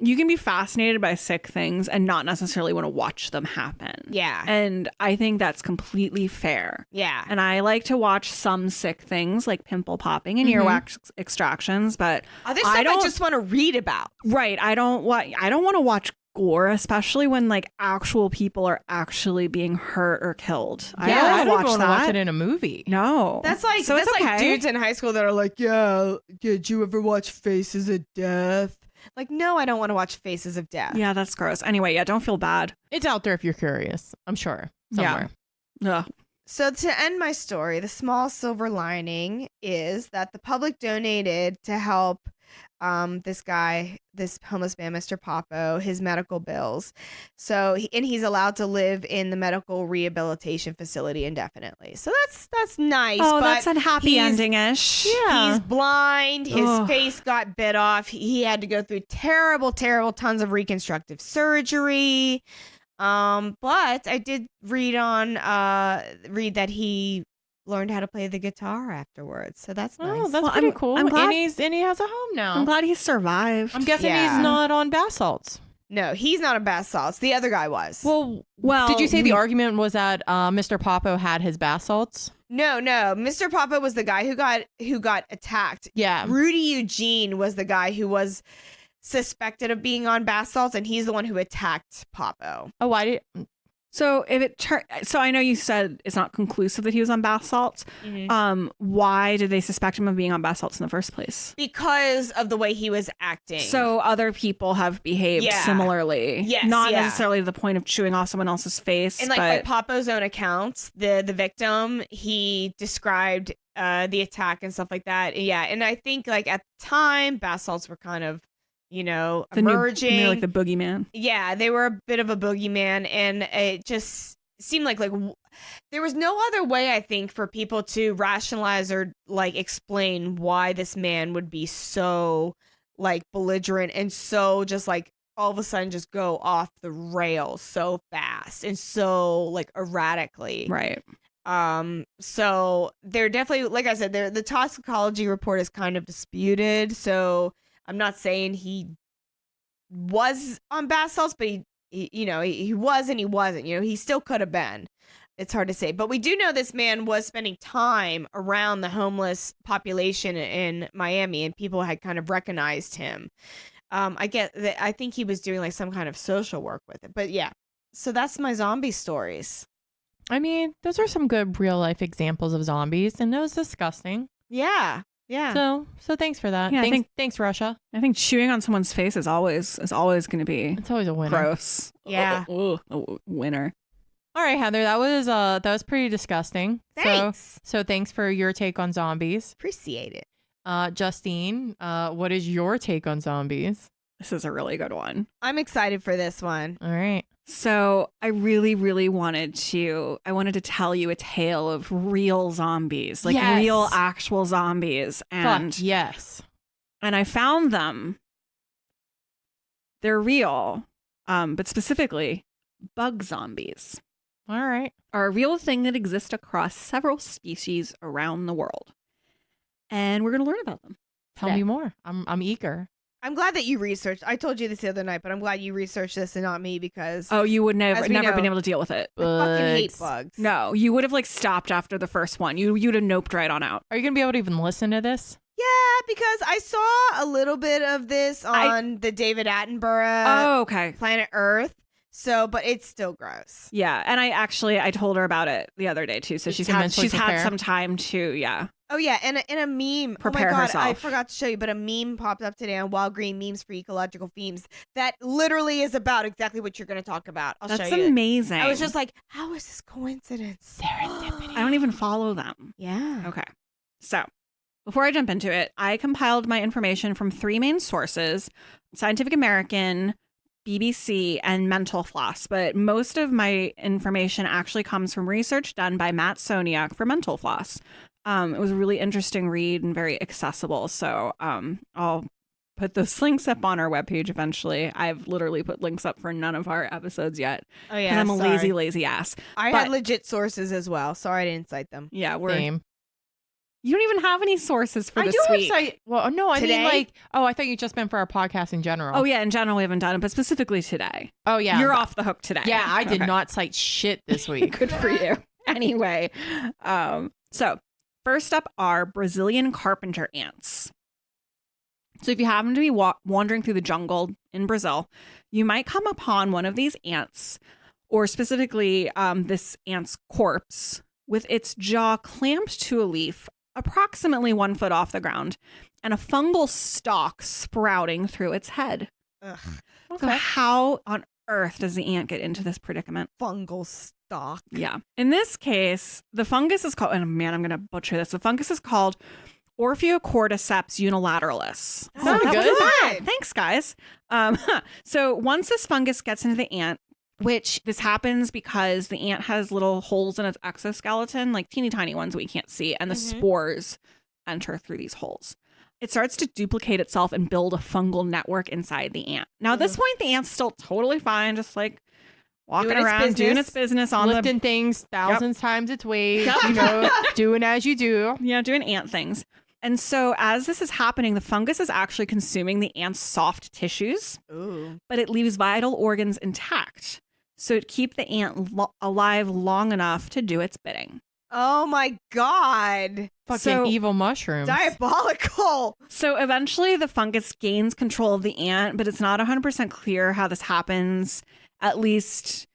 You can be fascinated by sick things and not necessarily want to watch them happen. Yeah. And I think that's completely fair. Yeah. And I like to watch some sick things like pimple popping and earwax extractions, but other stuff I just want to read about. Right. I don't want to watch gore, especially when like actual people are actually being hurt or killed. Yeah, I don't want to watch it in a movie. No. That's like like dudes in high school that are like, yeah, did you ever watch Faces of Death? Like, no, I don't want to watch Faces of Death. Yeah, that's gross. Anyway, yeah, don't feel bad. It's out there if you're curious, I'm sure, somewhere. Yeah. So to end my story, the small silver lining is that the public donated to help this homeless man, Mr. Poppo, his medical bills. So he's allowed to live in the medical rehabilitation facility indefinitely. So that's nice. Oh, but that's a happy ending-ish. Yeah. He's blind. His face got bit off. He had to go through terrible, terrible tons of reconstructive surgery. But I did read that he learned how to play the guitar afterwards, so that's nice. Oh, that's pretty cool. I'm glad, and he has a home now. I'm glad he survived. I'm guessing he's not on bath salts. No, he's not on bath salts. The other guy was. Well, did you say the argument was that Mr. Poppo had his bath salts? No. Mr. Poppo was the guy who got attacked. Yeah. Rudy Eugene was the guy who was suspected of being on bath salts, and he's the one who attacked Popo. Oh, why did? So so I know you said it's not conclusive that he was on bath salts. Why did they suspect him of being on bath salts in the first place? Because of the way he was acting. So other people have behaved similarly. Yes, Not necessarily to the point of chewing off someone else's face. And like by Popo's own accounts, the victim, he described the attack and stuff like that. Yeah. And I think like at the time, bath salts were kind of, emerging. They're like the boogeyman. Yeah, they were a bit of a boogeyman, and it just seemed like there was no other way, I think, for people to rationalize or like explain why this man would be so like belligerent and so just like all of a sudden just go off the rails so fast and so like erratically. Right. So they're definitely, like I said, the toxicology report is kind of disputed. So I'm not saying he was on bath salts, but he was and he wasn't. He still could have been. It's hard to say, but we do know this man was spending time around the homeless population in Miami, and people had kind of recognized him. I get that. I think he was doing like some kind of social work with it, but yeah. So that's my zombie stories. I mean, those are some good real life examples of zombies, and that was disgusting. Yeah. So thanks for that. Yeah, Thanks, Russia. I think chewing on someone's face is always going to be. It's always a winner. Gross. Yeah. A winner. All right, Heather, that was pretty disgusting. Thanks. So thanks for your take on zombies. Appreciate it. Justine, what is your take on zombies? This is a really good one. I'm excited for this one. All right. So I really, really wanted to tell you a tale of real zombies, like real actual zombies. And fuck yes. And I found them. They're real, but specifically bug zombies. All right. Are a real thing that exists across several species around the world. And we're going to learn about them. Tell me more. I'm eager. I'm glad that you researched. I told you this the other night, but I'm glad you researched this and not me because you would never know, been able to deal with it. I fucking hate bugs. No, you would have like stopped after the first one. You'd have noped right on out. Are you gonna be able to even listen to this? Yeah, because I saw a little bit of this on the David Attenborough Planet Earth. So, but it's still gross. Yeah, and I told her about it the other day too. So she's had some time to Oh yeah, and a meme. Prepare herself. I forgot to show you, but a meme popped up today on Wild Green Memes for Ecological Themes that literally is about exactly what you're going to talk about. I'll show you. That's amazing. I was just like, how is this coincidence? Serendipity. I don't even follow them. Yeah. Okay. So, before I jump into it, I compiled my information from 3 main sources: Scientific American, BBC, and Mental Floss. But most of my information actually comes from research done by Matt Soniak for Mental Floss. It was a really interesting read and very accessible. So I'll put those links up on our webpage eventually. I've literally put links up for none of our episodes yet. Oh yeah, I'm a lazy ass. I had legit sources as well. Sorry I didn't cite them. Yeah, Same. You don't even have any sources for this week. Well, no, I Today? mean like, I thought you just meant for our podcast in general. Oh yeah, in general we haven't done it, but specifically today. Oh yeah, You're off the hook today. Yeah, I did not cite shit this week. Good for you. Anyway, so first up are Brazilian carpenter ants. So if you happen to be wandering through the jungle in Brazil, you might come upon one of these ants, or specifically this ant's corpse, with its jaw clamped to a leaf approximately 1 foot off the ground and a fungal stalk sprouting through its head. Ugh. So how on earth does the ant get into this predicament? Fungal stalk. Yeah. In this case, the fungus is called, and man, I'm going to butcher this. The fungus is called Orpheocordyceps unilateralis. Sounds good. Good. Thanks, guys. So once this fungus gets into the ant, which this happens because the ant has little holes in its exoskeleton, like teeny tiny ones we can't see, and the spores enter through these holes. It starts to duplicate itself and build a fungal network inside the ant. Now, at this point, the ant's still totally fine, just like walking around, doing its business on lifting things thousands times its weight, doing as you do. Yeah, doing ant things. And so as this is happening, the fungus is actually consuming the ant's soft tissues, but it leaves vital organs intact. So to keep the ant alive long enough to do its bidding. Oh my God. Fucking So- evil mushrooms. Diabolical. So eventually the fungus gains control of the ant, but it's not 100% clear how this happens, at least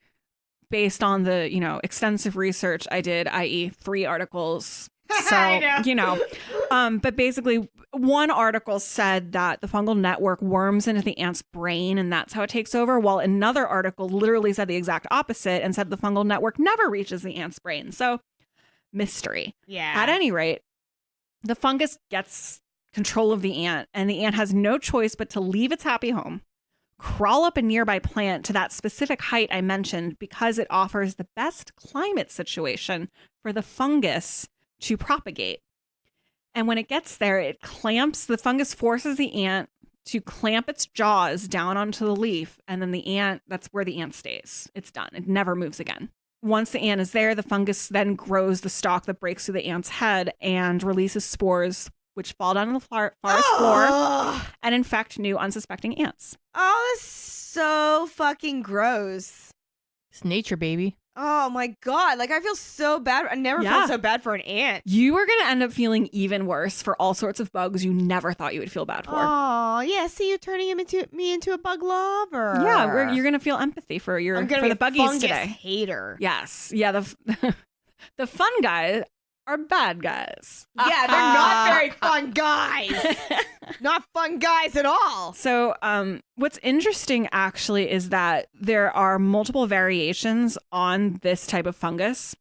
based on the, extensive research I did, i.e. 3 articles. So, I know. But basically one article said that the fungal network worms into the ant's brain and that's how it takes over, while another article literally said the exact opposite and said the fungal network never reaches the ant's brain. So, mystery. Yeah. At any rate, the fungus gets control of the ant, and the ant has no choice but to leave its happy home, crawl up a nearby plant to that specific height I mentioned because it offers the best climate situation for the fungus to propagate. And when it gets there, the fungus forces the ant to clamp its jaws down onto the leaf, and then that's where the ant stays. It's done. It never moves again. Once the ant is there, the fungus then grows the stalk that breaks through the ant's head and releases spores, which fall down on the forest floor and infect new unsuspecting ants. Oh, that's so fucking gross. It's nature, baby. Oh my God. Like, I feel so bad. I never Yeah. felt so bad for an ant. You are going to end up feeling even worse for all sorts of bugs you never thought you would feel bad for. Oh, yeah. See, you turning me into a bug lover. Yeah, you're going to feel empathy for I'm gonna be the a buggies fungus today. hater. Yes. Yeah, the fun guys are bad guys. Yeah, they're not very fun guys. Not fun guys at all. So, what's interesting actually is that there are multiple variations on this type of fungus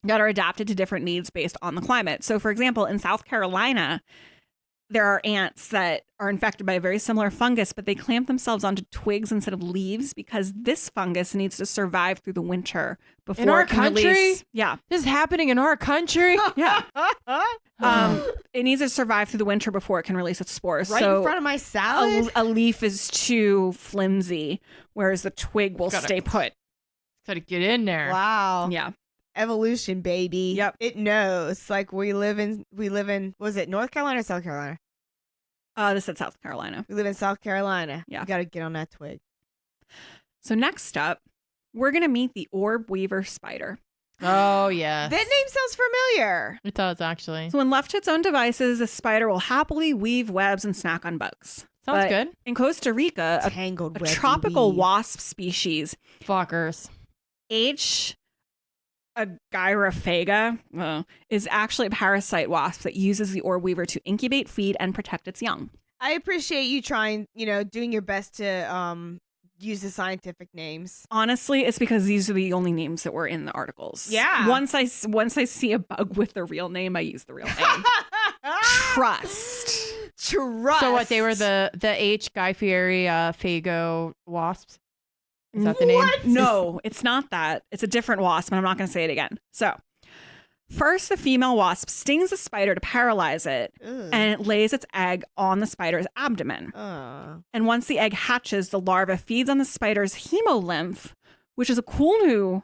that are adapted to different needs based on the climate. So, for example, in South Carolina, there are ants that are infected by a very similar fungus, but they clamp themselves onto twigs instead of leaves because this fungus needs to survive through the winter before In our it can country? release. Yeah. This is happening in our country. Yeah. It needs to survive through the winter before it can release its spores. Right so in front of my salad. a leaf is too flimsy, whereas the twig will Gotta- stay put. Gotta get in there. Wow. Yeah. Evolution, baby. Yep. It knows. Like we live in was it North Carolina or South Carolina? This is South Carolina. We live in South Carolina. Yeah. You gotta get on that twig. So next up, we're going to meet the orb weaver spider. Oh, yeah. That name sounds familiar. It does, actually. So when left to its own devices, the spider will happily weave webs and snack on bugs. Sounds But good. In Costa Rica, Tangled a web tropical weave. wasp species, Fuckers. H. agyraphaga, is actually a parasite wasp that uses the orb weaver to incubate, feed, and protect its young. I appreciate you trying, doing your best to use the scientific names. Honestly, it's because these are the only names that were in the articles. Yeah. Once I see a bug with the real name, I use the real name. Trust. Trust. So what, they were the H. Guy Fieri Fago wasps? Is that the name? What? No, it's not that. It's a different wasp, and I'm not going to say it again. So, first, the female wasp stings the spider to paralyze it, Ugh. and it lays its egg on the spider's abdomen. And once the egg hatches, the larva feeds on the spider's hemolymph, which is a cool new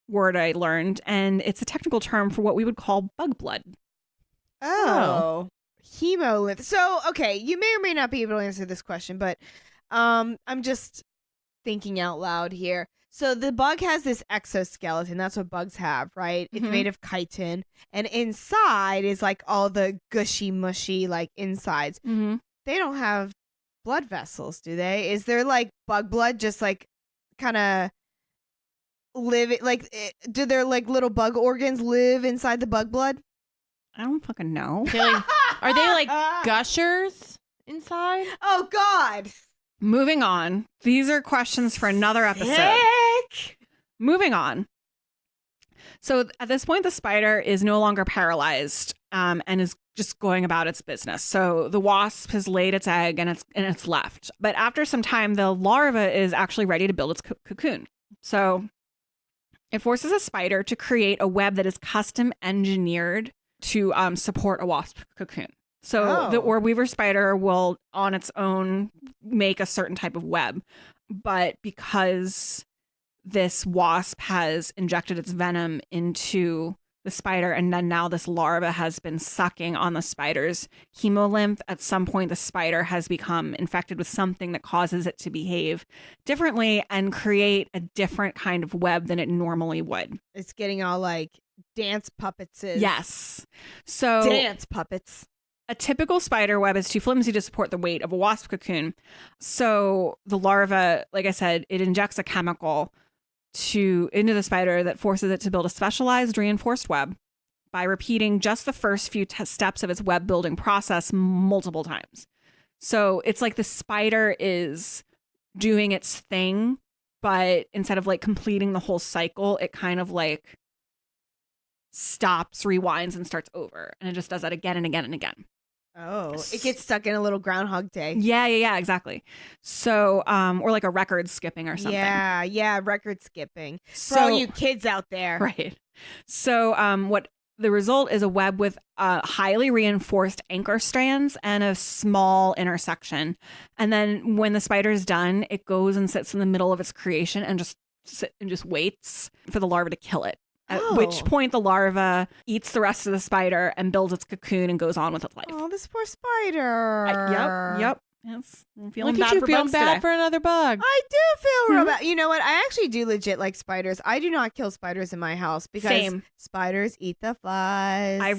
word I learned, and it's a technical term for what we would call bug blood. Oh. Hemolymph. So, okay, you may or may not be able to answer this question, but I'm just thinking out loud here. So the bug has this exoskeleton. That's what bugs have, right? It's Mhm. made of chitin. And inside is like all the gushy, mushy, like insides. Mm-hmm. They don't have blood vessels, do they? Is there like bug blood just like kind of live like do their like little bug organs live inside the bug blood? I don't fucking know. Are they like gushers inside? Oh God. Moving on. These are questions for another episode. Sick. Moving on. So at this point, the spider is no longer paralyzed and is just going about its business. So the wasp has laid its egg and it's left. But after some time, the larva is actually ready to build its cocoon. So it forces a spider to create a web that is custom engineered to support a wasp cocoon. So the orb weaver spider will on its own make a certain type of web. But because this wasp has injected its venom into the spider, and then now this larva has been sucking on the spider's hemolymph, at some point the spider has become infected with something that causes it to behave differently and create a different kind of web than it normally would. It's getting all like dance puppets. Yes. So Dance puppets. a typical spider web is too flimsy to support the weight of a wasp cocoon. So the larva, like I said, it injects a chemical into the spider that forces it to build a specialized reinforced web by repeating just the first few steps of its web building process multiple times. So it's like the spider is doing its thing, but instead of like completing the whole cycle, it kind of like stops, rewinds, and starts over. And it just does that again and again and again. Oh, it gets stuck in a little Groundhog Day. Yeah, exactly. So, or like a record skipping or something. Yeah, record skipping. So, For all you kids out there. right. So, what the result is a web with highly reinforced anchor strands and a small intersection. And then when the spider's done, it goes and sits in the middle of its creation and just waits for the larva to kill it. At which point the larva eats the rest of the spider and builds its cocoon and goes on with its life. Oh, this poor spider. Yep. Yes. I'm feeling Look bad at you for feeling bugs bad today. for another bug. I do feel real bad. You know what? I actually do legit like spiders. I do not kill spiders in my house because Same. spiders eat the flies. I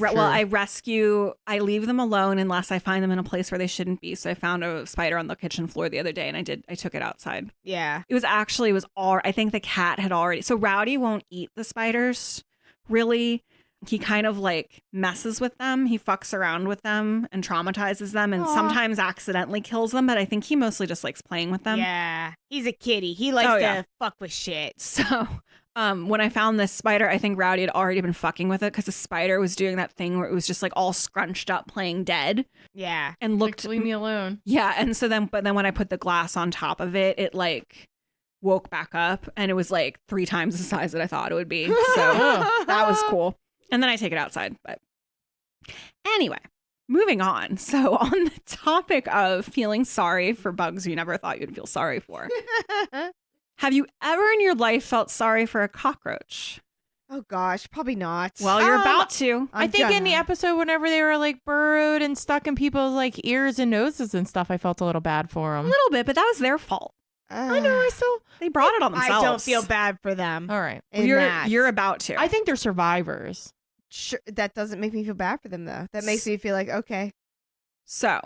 leave them alone unless I find them in a place where they shouldn't be. So I found a spider on the kitchen floor the other day and I took it outside. Yeah. I think the cat had already, so Rowdy won't eat the spiders really. He kind of like messes with them. He fucks around with them and traumatizes them and sometimes accidentally kills them. But I think he mostly just likes playing with them. Yeah. He's a kitty. He likes to fuck with shit. So when I found this spider, I think Rowdy had already been fucking with it because the spider was doing that thing where it was just like all scrunched up playing dead. Yeah. And looked. Leave me alone. Yeah. And so then when I put the glass on top of it, it like woke back up and it was like 3 times the size that I thought it would be. So that was cool. And then I take it outside. But anyway, moving on. So on the topic of feeling sorry for bugs you never thought you'd feel sorry for. Have you ever in your life felt sorry for a cockroach? Oh gosh, probably not. Well, you're about to. I think in the episode whenever they were like burrowed and stuck in people's like ears and noses and stuff, I felt a little bad for them. A little bit, but that was their fault. I know. They brought it on themselves. I don't feel bad for them. All right. You're about to. I think they're survivors. Sure, that doesn't make me feel bad for them though. That makes me feel like okay. So,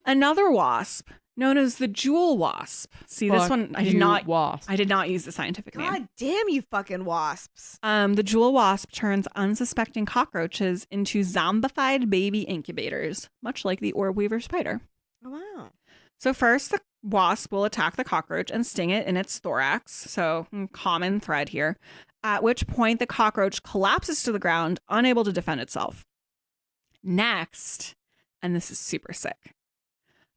another wasp known as the jewel wasp. See, this one I did not use the scientific name. God damn you fucking wasps. The jewel wasp turns unsuspecting cockroaches into zombified baby incubators, much like the orb weaver spider. Oh wow. So first, the wasp will attack the cockroach and sting it in its thorax. So common thread here. At which point the cockroach collapses to the ground, unable to defend itself. Next, and this is super sick,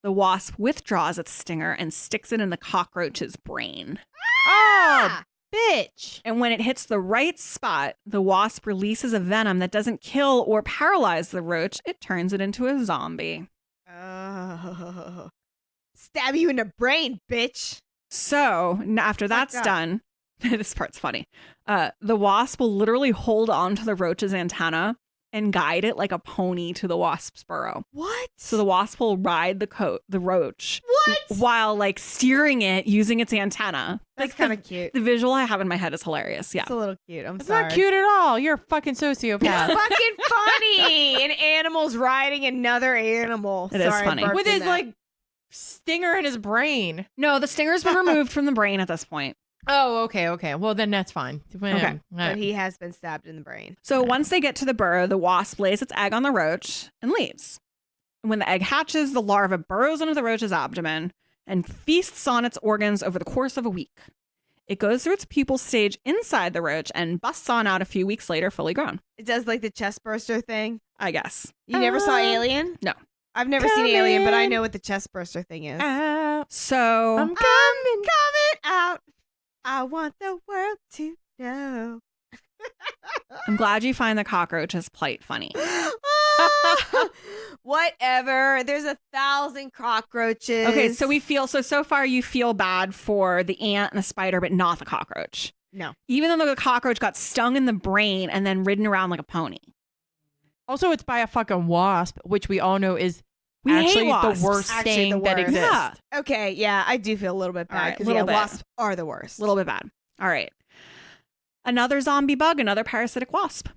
the wasp withdraws its stinger and sticks it in the cockroach's brain. Oh, bitch. And when it hits the right spot, the wasp releases a venom that doesn't kill or paralyze the roach. It turns it into a zombie. Oh. Stab you in the brain, bitch. So after that's done, this part's funny. The wasp will literally hold on to the roach's antenna and guide it like a pony to the wasp's burrow. What? So the wasp will ride the roach. What? While like steering it using its antenna. That's Like, kind of cute. The visual I have in my head is hilarious. Yeah. It's a little cute. I'm It's sorry. not cute at all. You're a fucking sociopath. Fucking funny. An animal's riding another animal. It is Sorry, I funny. burped With in his that. like stinger in his brain. No, the stinger's been removed from the brain at this point. Oh, okay. Well, then that's fine. Okay. But he has been stabbed in the brain. So once they get to the burrow, the wasp lays its egg on the roach and leaves. When the egg hatches, the larva burrows into the roach's abdomen and feasts on its organs over the course of a week. It goes through its pupal stage inside the roach and busts on out a few weeks later, fully grown. It does like the chest burster thing. I guess. You never saw Alien? No. I've never seen Alien, but I know what the chest burster thing is. So I'm coming out. I want the world to know. I'm glad you find the cockroach's plight funny. Whatever. There's 1,000 cockroaches. Okay, so far you feel bad for the ant and the spider, but not the cockroach. No. Even though the cockroach got stung in the brain and then ridden around like a pony. Also, it's by a fucking wasp, which we all know is We hate actually the wasps. worst Actually thing the that worst. exists. Yeah. Okay, yeah, I do feel a little bit All bad right, because little bit. wasps are the worst. A little bit bad. All right. Another zombie bug, another parasitic wasp.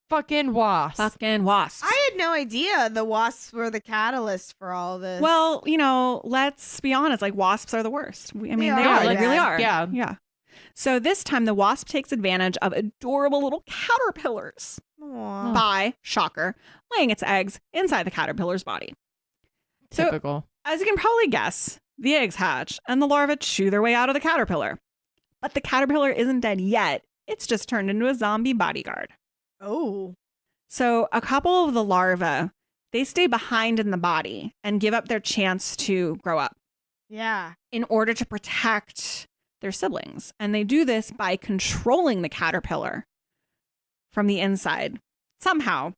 Fucking wasp. Fucking wasps. I had no idea the wasps were the catalyst for all this. Well, let's be honest. Like, wasps are the worst. I mean, they are are. They pretty really bad. are. Yeah. Yeah. So this time, the wasp takes advantage of adorable little caterpillars Aw. by, shocker, laying its eggs inside the caterpillar's body. So, Typical. as you can probably guess, the eggs hatch and the larvae chew their way out of the caterpillar. But the caterpillar isn't dead yet. It's just turned into a zombie bodyguard. Oh. So a couple of the larvae, they stay behind in the body and give up their chance to grow up Yeah. in order to protect their siblings. And they do this by controlling the caterpillar from the inside. Somehow.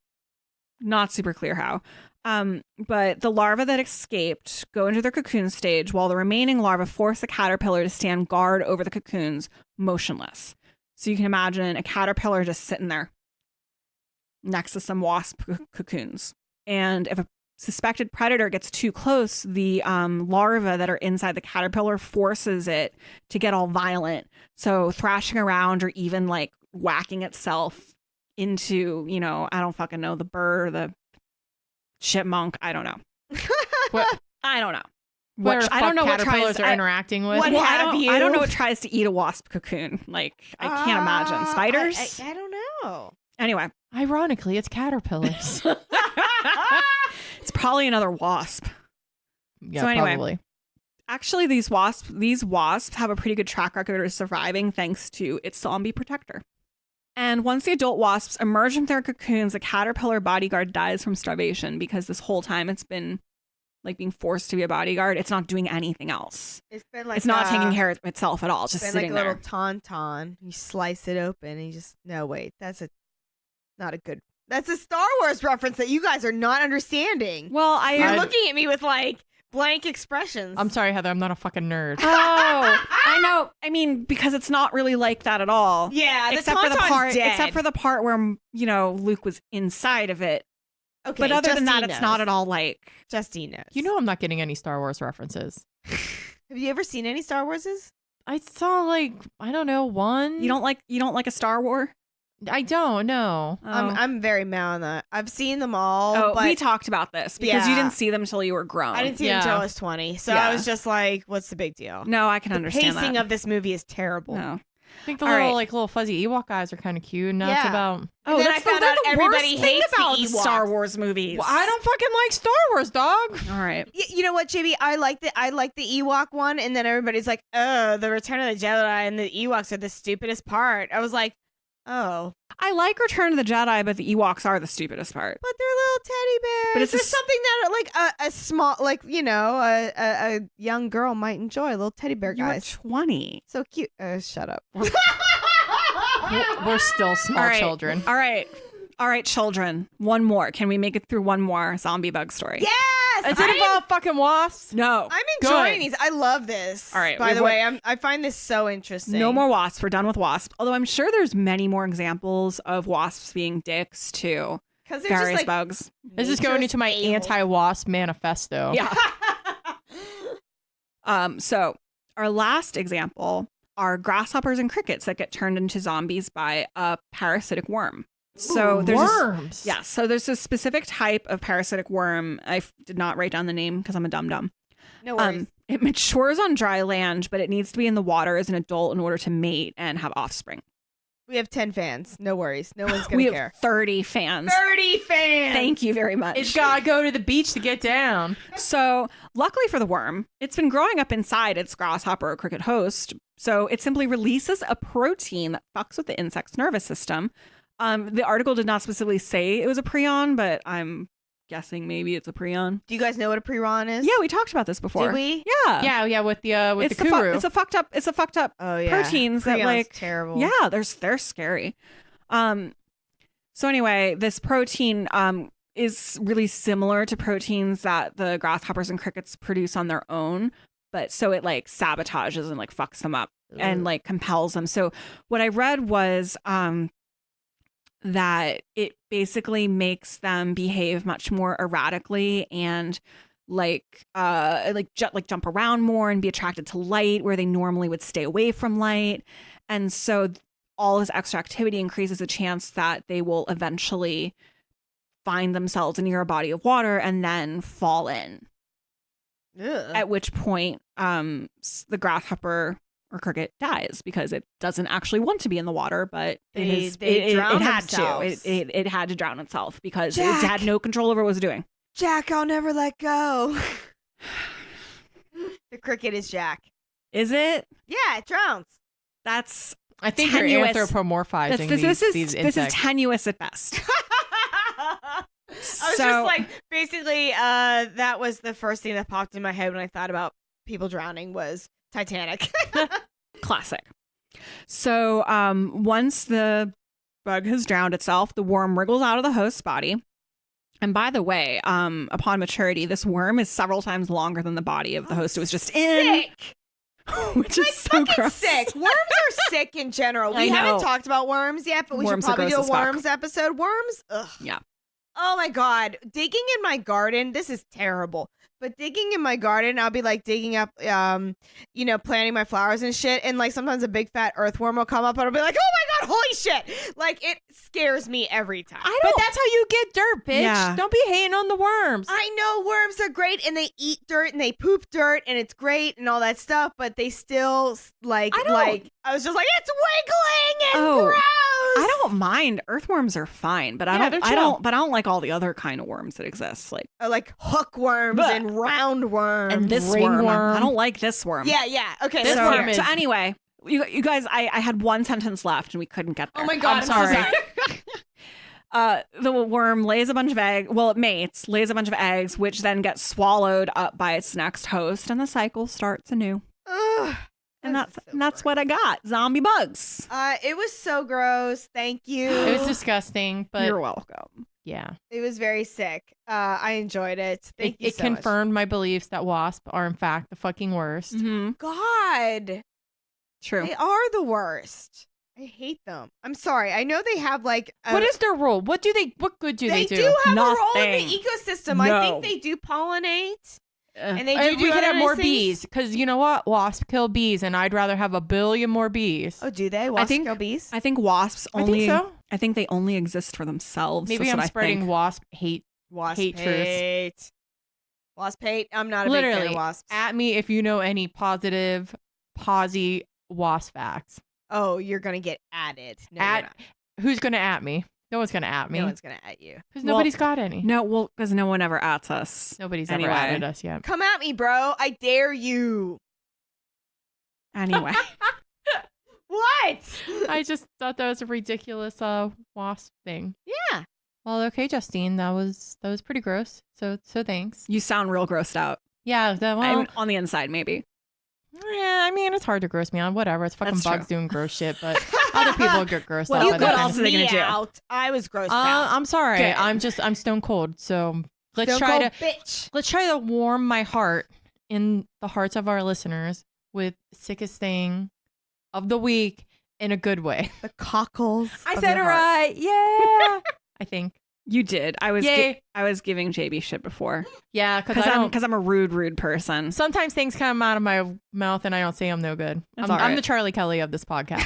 Not super clear how. But the larvae that escaped go into their cocoon stage while the remaining larvae force the caterpillar to stand guard over the cocoons, motionless. So you can imagine a caterpillar just sitting there next to some wasp cocoons. And if a suspected predator gets too close, the larvae that are inside the caterpillar forces it to get all violent. So thrashing around or even like whacking itself into, I don't fucking know, the bird or the chipmunk. I don't know. What? I don't know. What I don't know what caterpillars tries are interacting with. What have you? I don't know what tries to eat a wasp cocoon. Like, I can't imagine. Spiders? I don't know. Anyway, Ironically, it's caterpillars. it's probably another wasp. Yeah, So anyway. probably. Actually, these wasps have a pretty good track record of surviving thanks to its zombie protector. And once the adult wasps emerge from their cocoons, the caterpillar bodyguard dies from starvation because this whole time it's been like being forced to be a bodyguard. It's not doing anything else. It's been like It's not taking care of itself at all. It's It's just been sitting like a there. little tauntaun. You slice it open and you just no wait. That's not a good. That's a Star Wars reference that you guys are not understanding. Well, You're looking at me with like blank expressions. I'm sorry, Heather. I'm not a fucking nerd. Oh, I know. I mean, because it's not really like that at all. Yeah, the except for the tauntaun's part, dead. except for the part where Luke was inside of it. Okay, But other than that, Justine it's not knows. at all like. Justine knows. You know I'm not getting any Star Wars references. Have you ever seen any Star Warses? I saw I don't know, one. You don't like a Star War? I don't know. I'm very mad on that. I've seen them all. Oh, but we talked about this because you Yeah. didn't see them until you were grown. I didn't see Yeah. them until I was 20, so Yeah. I was just like, "What's the big deal?" No, I can The understand pacing that. of this movie is terrible. No. I think the All little right. little fuzzy Ewok guys are kind of cute. And that's Yeah. about. Oh, then that's I found they're out the everybody worst thing hates the about the Ewoks. Star Wars movies. Well, I don't fucking like Star Wars, dog. All right. You know what, JB? I like the Ewok one, and then everybody's like, "Oh, the Return of the Jedi and the Ewoks are the stupidest part." I was like, "Oh, I like Return of the Jedi, but the Ewoks are the stupidest part. but they're little teddy bears." But it's There's something that like a small, like a young girl might enjoy. Little teddy bear You're guys, 20. so cute. Shut up. We're still small All right. children. All right, children. One more. Can we make it through one more zombie bug story? Yes, Is it about fucking wasps? No. I'm enjoying Good. these. I love this. All right, By the what- way, I find this so interesting. No more wasps. We're done with wasps. Although I'm sure there's many more examples of wasps being dicks to because they're various just like bugs. This is going nature's into my a-hole. anti-wasp manifesto. Yeah. So our last example are grasshoppers and crickets that get turned into zombies by a parasitic worm. So Ooh, there's worms. so there's a specific type of parasitic worm. I did not write down the name because I'm a dum-dum. No worries. It matures on dry land, but it needs to be in the water as an adult in order to mate and have offspring. We have 10 fans. No worries. No one's We gonna have care. 30 fans. 30 fans. Thank you very much. It's gotta go to the beach to get down. So, luckily for the worm, it's been growing up inside its grasshopper or cricket host. So, it simply releases a protein that fucks with the insect's nervous system. The article did not specifically say it was a prion, but I'm guessing maybe it's a prion. Do you guys know what a prion is? Yeah, we talked about this before. Did we? Yeah. Yeah, with the It's the kuru. it's a fucked up Oh yeah. proteins that Prion's like terrible. Yeah, they're scary. So anyway, this protein is really similar to proteins that the grasshoppers and crickets produce on their own, but so it like sabotages and like fucks them up and like compels them. So what I read was that it basically makes them behave much more erratically and jump around more and be attracted to light where they normally would stay away from light. And so all this extra activity increases the chance that they will eventually find themselves near a body of water and then fall in. Ugh. At which point the grasshopper or cricket dies because it doesn't actually want to be in the water, but it had themselves. to. It had to drown itself because it Jack. had no control over what it was doing. Jack, I'll never let go. The cricket is Jack. Is it? Yeah, it drowns. That's I think tenuous. you're anthropomorphizing this these is insects. tenuous at best. I was So- just like, basically, that was the first thing that popped in my head when I thought about people drowning was Titanic. Classic. So once the bug has drowned itself, the worm wriggles out of the host's body. And by the way, upon maturity, this worm is several times longer than the body of the host it was just in. Sick. Which Like is so fucking gross. sick. Worms are sick in general. I We haven't know. talked about worms yet, but we Worms should are probably do a gross as fuck. worms episode. Worms? Ugh. Yeah. Oh my God. Digging in my garden, this is terrible. But digging in my garden, I'll be like digging up, planting my flowers and shit. And like sometimes a big fat earthworm will come up and I'll be like, oh my God, holy shit. Like it scares me every time. But that's how you get dirt, bitch. Yeah. Don't be hating on the worms. I know worms are great and they eat dirt and they poop dirt and it's great and all that stuff, but they still I was just like, it's wiggling and Oh, gross. I don't mind. Earthworms are fine, but Yeah, they're I chill. don't like all the other kind of worms that exist. Like Like hookworms Blech. and roundworms. and this ringworm. worm. I don't like this worm. Yeah. Okay, This let's worm hear it. is- So anyway, you guys, I had one sentence left and we couldn't get there. Oh my God, I'm I'm so sorry. The worm lays a bunch of eggs. Well, it mates, lays a bunch of eggs, which then get swallowed up by its next host, and the cycle starts anew. Ugh. And This is that's so and that's gross. what I got. Zombie bugs. It was so gross. Thank you. It was disgusting, but You're welcome. yeah. It was very sick. I enjoyed it. Thank you It so much. confirmed my beliefs that wasps are in fact the fucking worst. Mm-hmm. God, True. they are the worst. I hate them. I'm sorry. I know they have like What is their role? What good do they they do? do have a role in Nothing. the ecosystem. I No. think they do pollinate, and they And do we could other have more nice bees things. because you know what? Wasps kill bees, and I'd rather have a billion more bees. Oh, do they? Wasps think- kill bees? I think wasps I only. think so. I think they only exist for themselves. Maybe That's I'm what I spreading think. wasp hate. Wasp hate truths. hate. Wasp hate. I'm not a big fan Literally, of wasps. at me if you know any positive, posy wasp facts. Oh, you're gonna get added. No, At- you're not. Who's gonna at me? No one's gonna at me No one's gonna at you. because Well, nobody's got any. No, well, because no one ever ats us. Nobody's Anyway. ever added us yet. Come at me, bro. I dare you. Anyway, What? I just thought that was a ridiculous wasp thing. Yeah. Well, okay, Justine, that was pretty gross. So thanks. you sound real grossed out. Yeah, I mean, on the inside, maybe. yeah, I mean, it's hard to gross me out. Whatever, it's fucking That's bugs true. doing gross shit, but other people get grossed Well, out you by could that kind also of they gonna do? out. I was grossed out. I'm sorry. Good. I'm stone cold. So let's Don't try go, to bitch. let's try to warm my heart in the hearts of our listeners with sickest thing of the week in a good way. The cockles. I of said it your heart. right. Yeah. I think. You did. I was. Yay. I was giving JB shit before Yeah, because because I'm a rude person. sometimes things come out of my mouth and I don't say I'm no good. That's I'm all right. the Charlie Kelly of this podcast.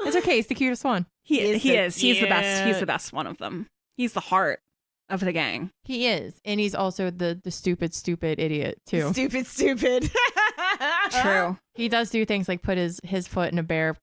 It's okay. It's the cutest one. He He's is. so He's the best. He's cute. the best one of them. He's the heart of the gang. He is. And he's also the stupid idiot, too. Stupid. True. He does do things like put his foot in a bear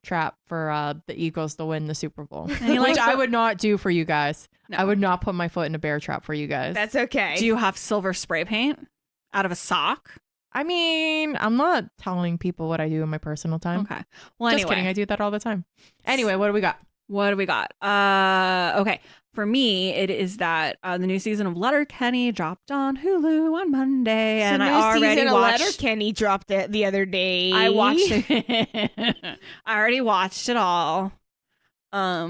trap for the Eagles to win the Super Bowl. he Which likes I to- would not do for you guys. No. I would not put my foot in a bear trap for you guys. That's okay. Do you have silver spray paint out of a sock? I mean, I'm not telling people what I do in my personal time. Okay. Well, Just anyway, kidding. I do that all the time. Anyway, what do we got? what do we got? Okay. For me, it is that the new season of Letterkenny dropped on Hulu on Monday, So and new I already season of watched. Letterkenny dropped it the other day. I watched it. I already watched it all. How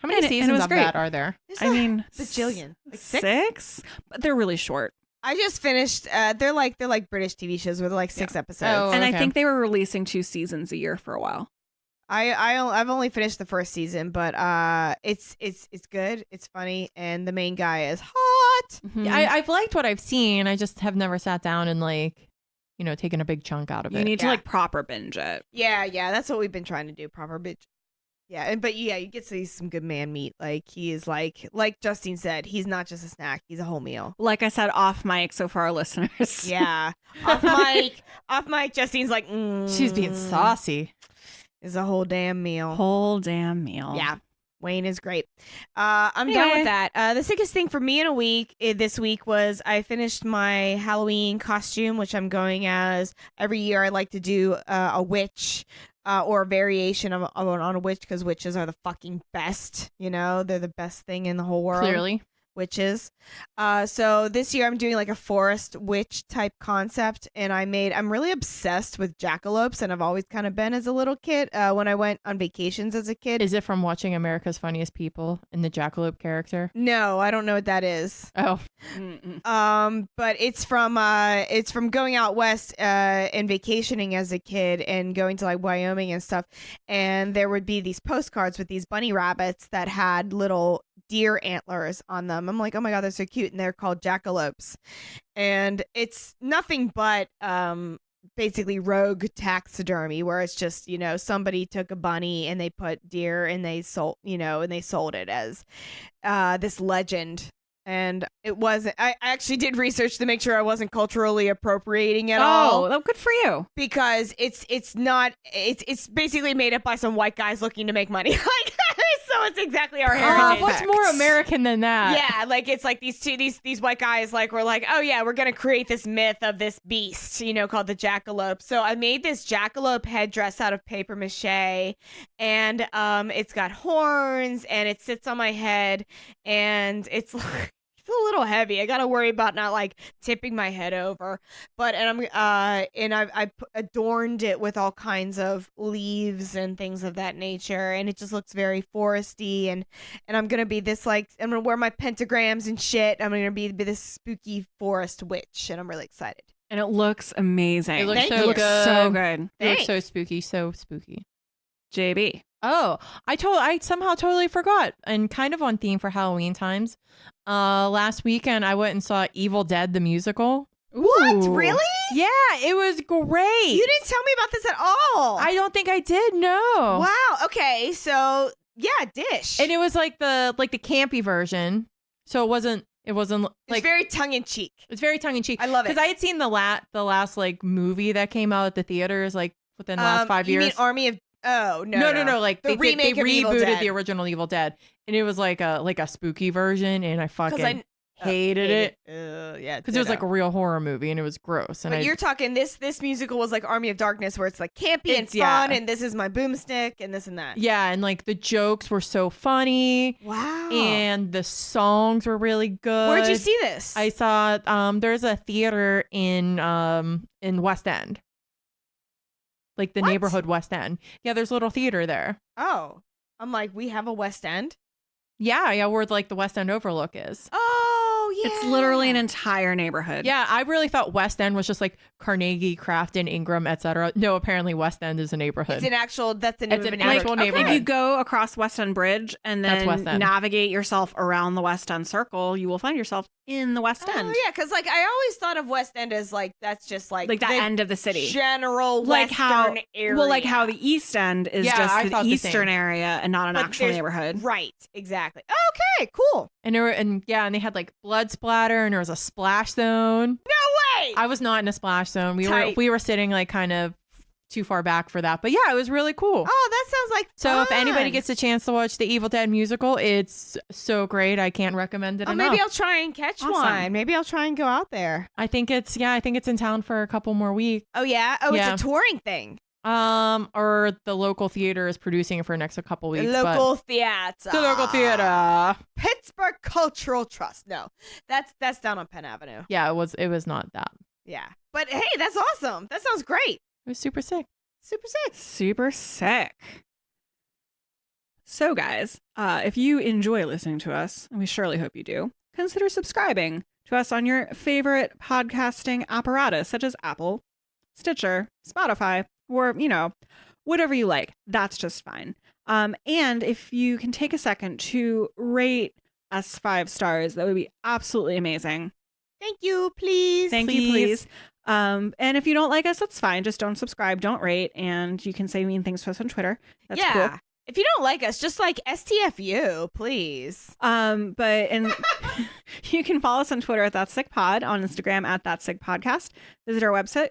many And it seasons was of great. that are there? There's I a mean, bajillion. Like six, but they're really short. I just finished. They're like British TV shows where they're like 6 episodes. Oh, And I okay. think they were releasing 2 seasons a year for a while. I've only finished the first season, but it's good. It's funny, and the main guy is hot. Mhm. I've liked what I've seen. I just have never sat down and taking a big chunk out of You it. need to like proper binge it. Yeah, that's what we've been trying to do. Proper bitch. Yeah, but you get to see some good man meat. Like he is like Justine said, he's not just a snack; he's a whole meal. Like I said, off mic. So for our listeners, Yeah, off mic. Justine's like, She's being saucy. Is a whole damn meal. whole damn meal. Yeah. Wayne is great. I'm done with that. The sickest thing for me in a week this week was I finished my Halloween costume, which I'm going as. Every year I like to do a witch or a variation on a witch because witches are the fucking best. They're the best thing in the whole world. Clearly. Witches. So this year I'm doing like a forest witch type concept, and I'm really obsessed with jackalopes, and I've always kind of been as a little kid when I went on vacations as a kid. Is it from watching America's Funniest People in the jackalope character? No, I don't know what that is. Oh. But it's from going out west and vacationing as a kid and going to like Wyoming and stuff, and there would be these postcards with these bunny rabbits that had little deer antlers on them. I'm like, oh my god, they're so cute, and they're called jackalopes, and it's nothing but basically rogue taxidermy, where it's just somebody took a bunny and they put deer and they sold it as this legend. And it wasn't. I actually did research to make sure I wasn't culturally appropriating at all. Oh, good for you. Because it's not. It's basically made up by some white guys looking to make money. Like, so it's exactly our heritage. What's more American than that? Yeah, like it's like these white guys were like, oh yeah, we're gonna create this myth of this beast, called the jackalope. So I made this jackalope headdress out of paper mache, and it's got horns and it sits on my head, and it's like. A little heavy. I gotta worry about not like tipping my head over. But I adorned it with all kinds of leaves and things of that nature, and it just looks very foresty. And I'm gonna be this I'm gonna wear my pentagrams and shit. I'm gonna be this spooky forest witch, and I'm really excited. And it looks amazing. It looks Thank so you. good. So good. It looks so spooky, so spooky. JB. Oh, I somehow totally forgot, and kind of on theme for Halloween times. Last weekend I went and saw Evil Dead the musical. What? Ooh. Really? Yeah, it was great. You didn't tell me about this at all. I don't think I did. No. Wow. Okay. So yeah, dish. And it was like the campy version, so it wasn't it's like very tongue in cheek. it's very tongue in cheek. I love it because I had seen the last like movie that came out at the theaters like within the last 5 years. You mean Army of? Oh no. Like The they remake of Evil rebooted Dead. the original Evil Dead, and it was like a spooky version, and I fucking I hated it Yeah, because it was like a real horror movie, and it was gross. And But you're talking this musical was like Army of Darkness, where it's like campy and fun, and this is my boomstick, and this and that. yeah, and like the jokes were so funny. Wow. And the songs were really good. Where'd you see this? I saw there's a theater in West End. Like the What? neighborhood West End. Yeah, there's a little theater there. Oh, I'm like, we have a West End. Yeah, where like the West End Overlook is. Oh yeah. It's literally an entire neighborhood. Yeah, I really thought West End was just like Carnegie, Crafton, Ingram, etc. No, apparently West End is a neighborhood. It's an actual. That's the name It's of an an actual neighborhood. If you go across West End Bridge and That's West then End. navigate yourself around the West End Circle, you will find yourself in the West End. Oh yeah, because like I always thought of West End as like that's just like Like that the end of the city. general Like how, Western area. well, like how the East End is Yeah, I just thought the the eastern same. area and not an But actual there's- neighborhood. Right. Exactly. Okay. Cool. and they had like blood splatter, and there was a splash zone. No way. I was not in a splash zone. Tight. We were sitting like kind of too far back for that. But yeah, it was really cool. Oh, that sounds like So if fun. anybody gets a chance to watch the Evil Dead musical, it's so great. I can't recommend it enough. maybe I'll try and catch Awesome. one. Maybe I'll try and go out there. I think it's in town for a couple more weeks. Oh yeah. Oh, Yeah. it's a touring thing. Or the local theater is producing it for the next couple weeks. The local theater. The local theater. Pittsburgh Cultural Trust. No, that's down on Penn Avenue. Yeah, it was not that. Yeah, but hey, that's awesome. That sounds great. It was super sick. Super sick. Super sick. So, guys, if you enjoy listening to us, and we surely hope you do, consider subscribing to us on your favorite podcasting apparatus, such as Apple, Stitcher, Spotify, or, whatever you like. That's just fine. And if you can take a second to rate us 5 stars, that would be absolutely amazing. Thank you, please. Thank you, please. And if you don't like us, that's fine. Just don't subscribe, don't rate, and you can say mean things to us on Twitter. That's cool. If you don't like us, just like STFU, please. And you can follow us on Twitter at That's Sick Pod, on Instagram at That's Sick Podcast. Visit our website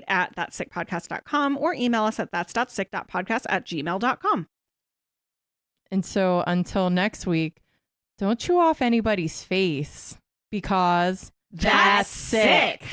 at thatsickpodcast.com or email us at thats.sick.podcast@gmail.com. And so until next week, don't chew off anybody's face because That's sick.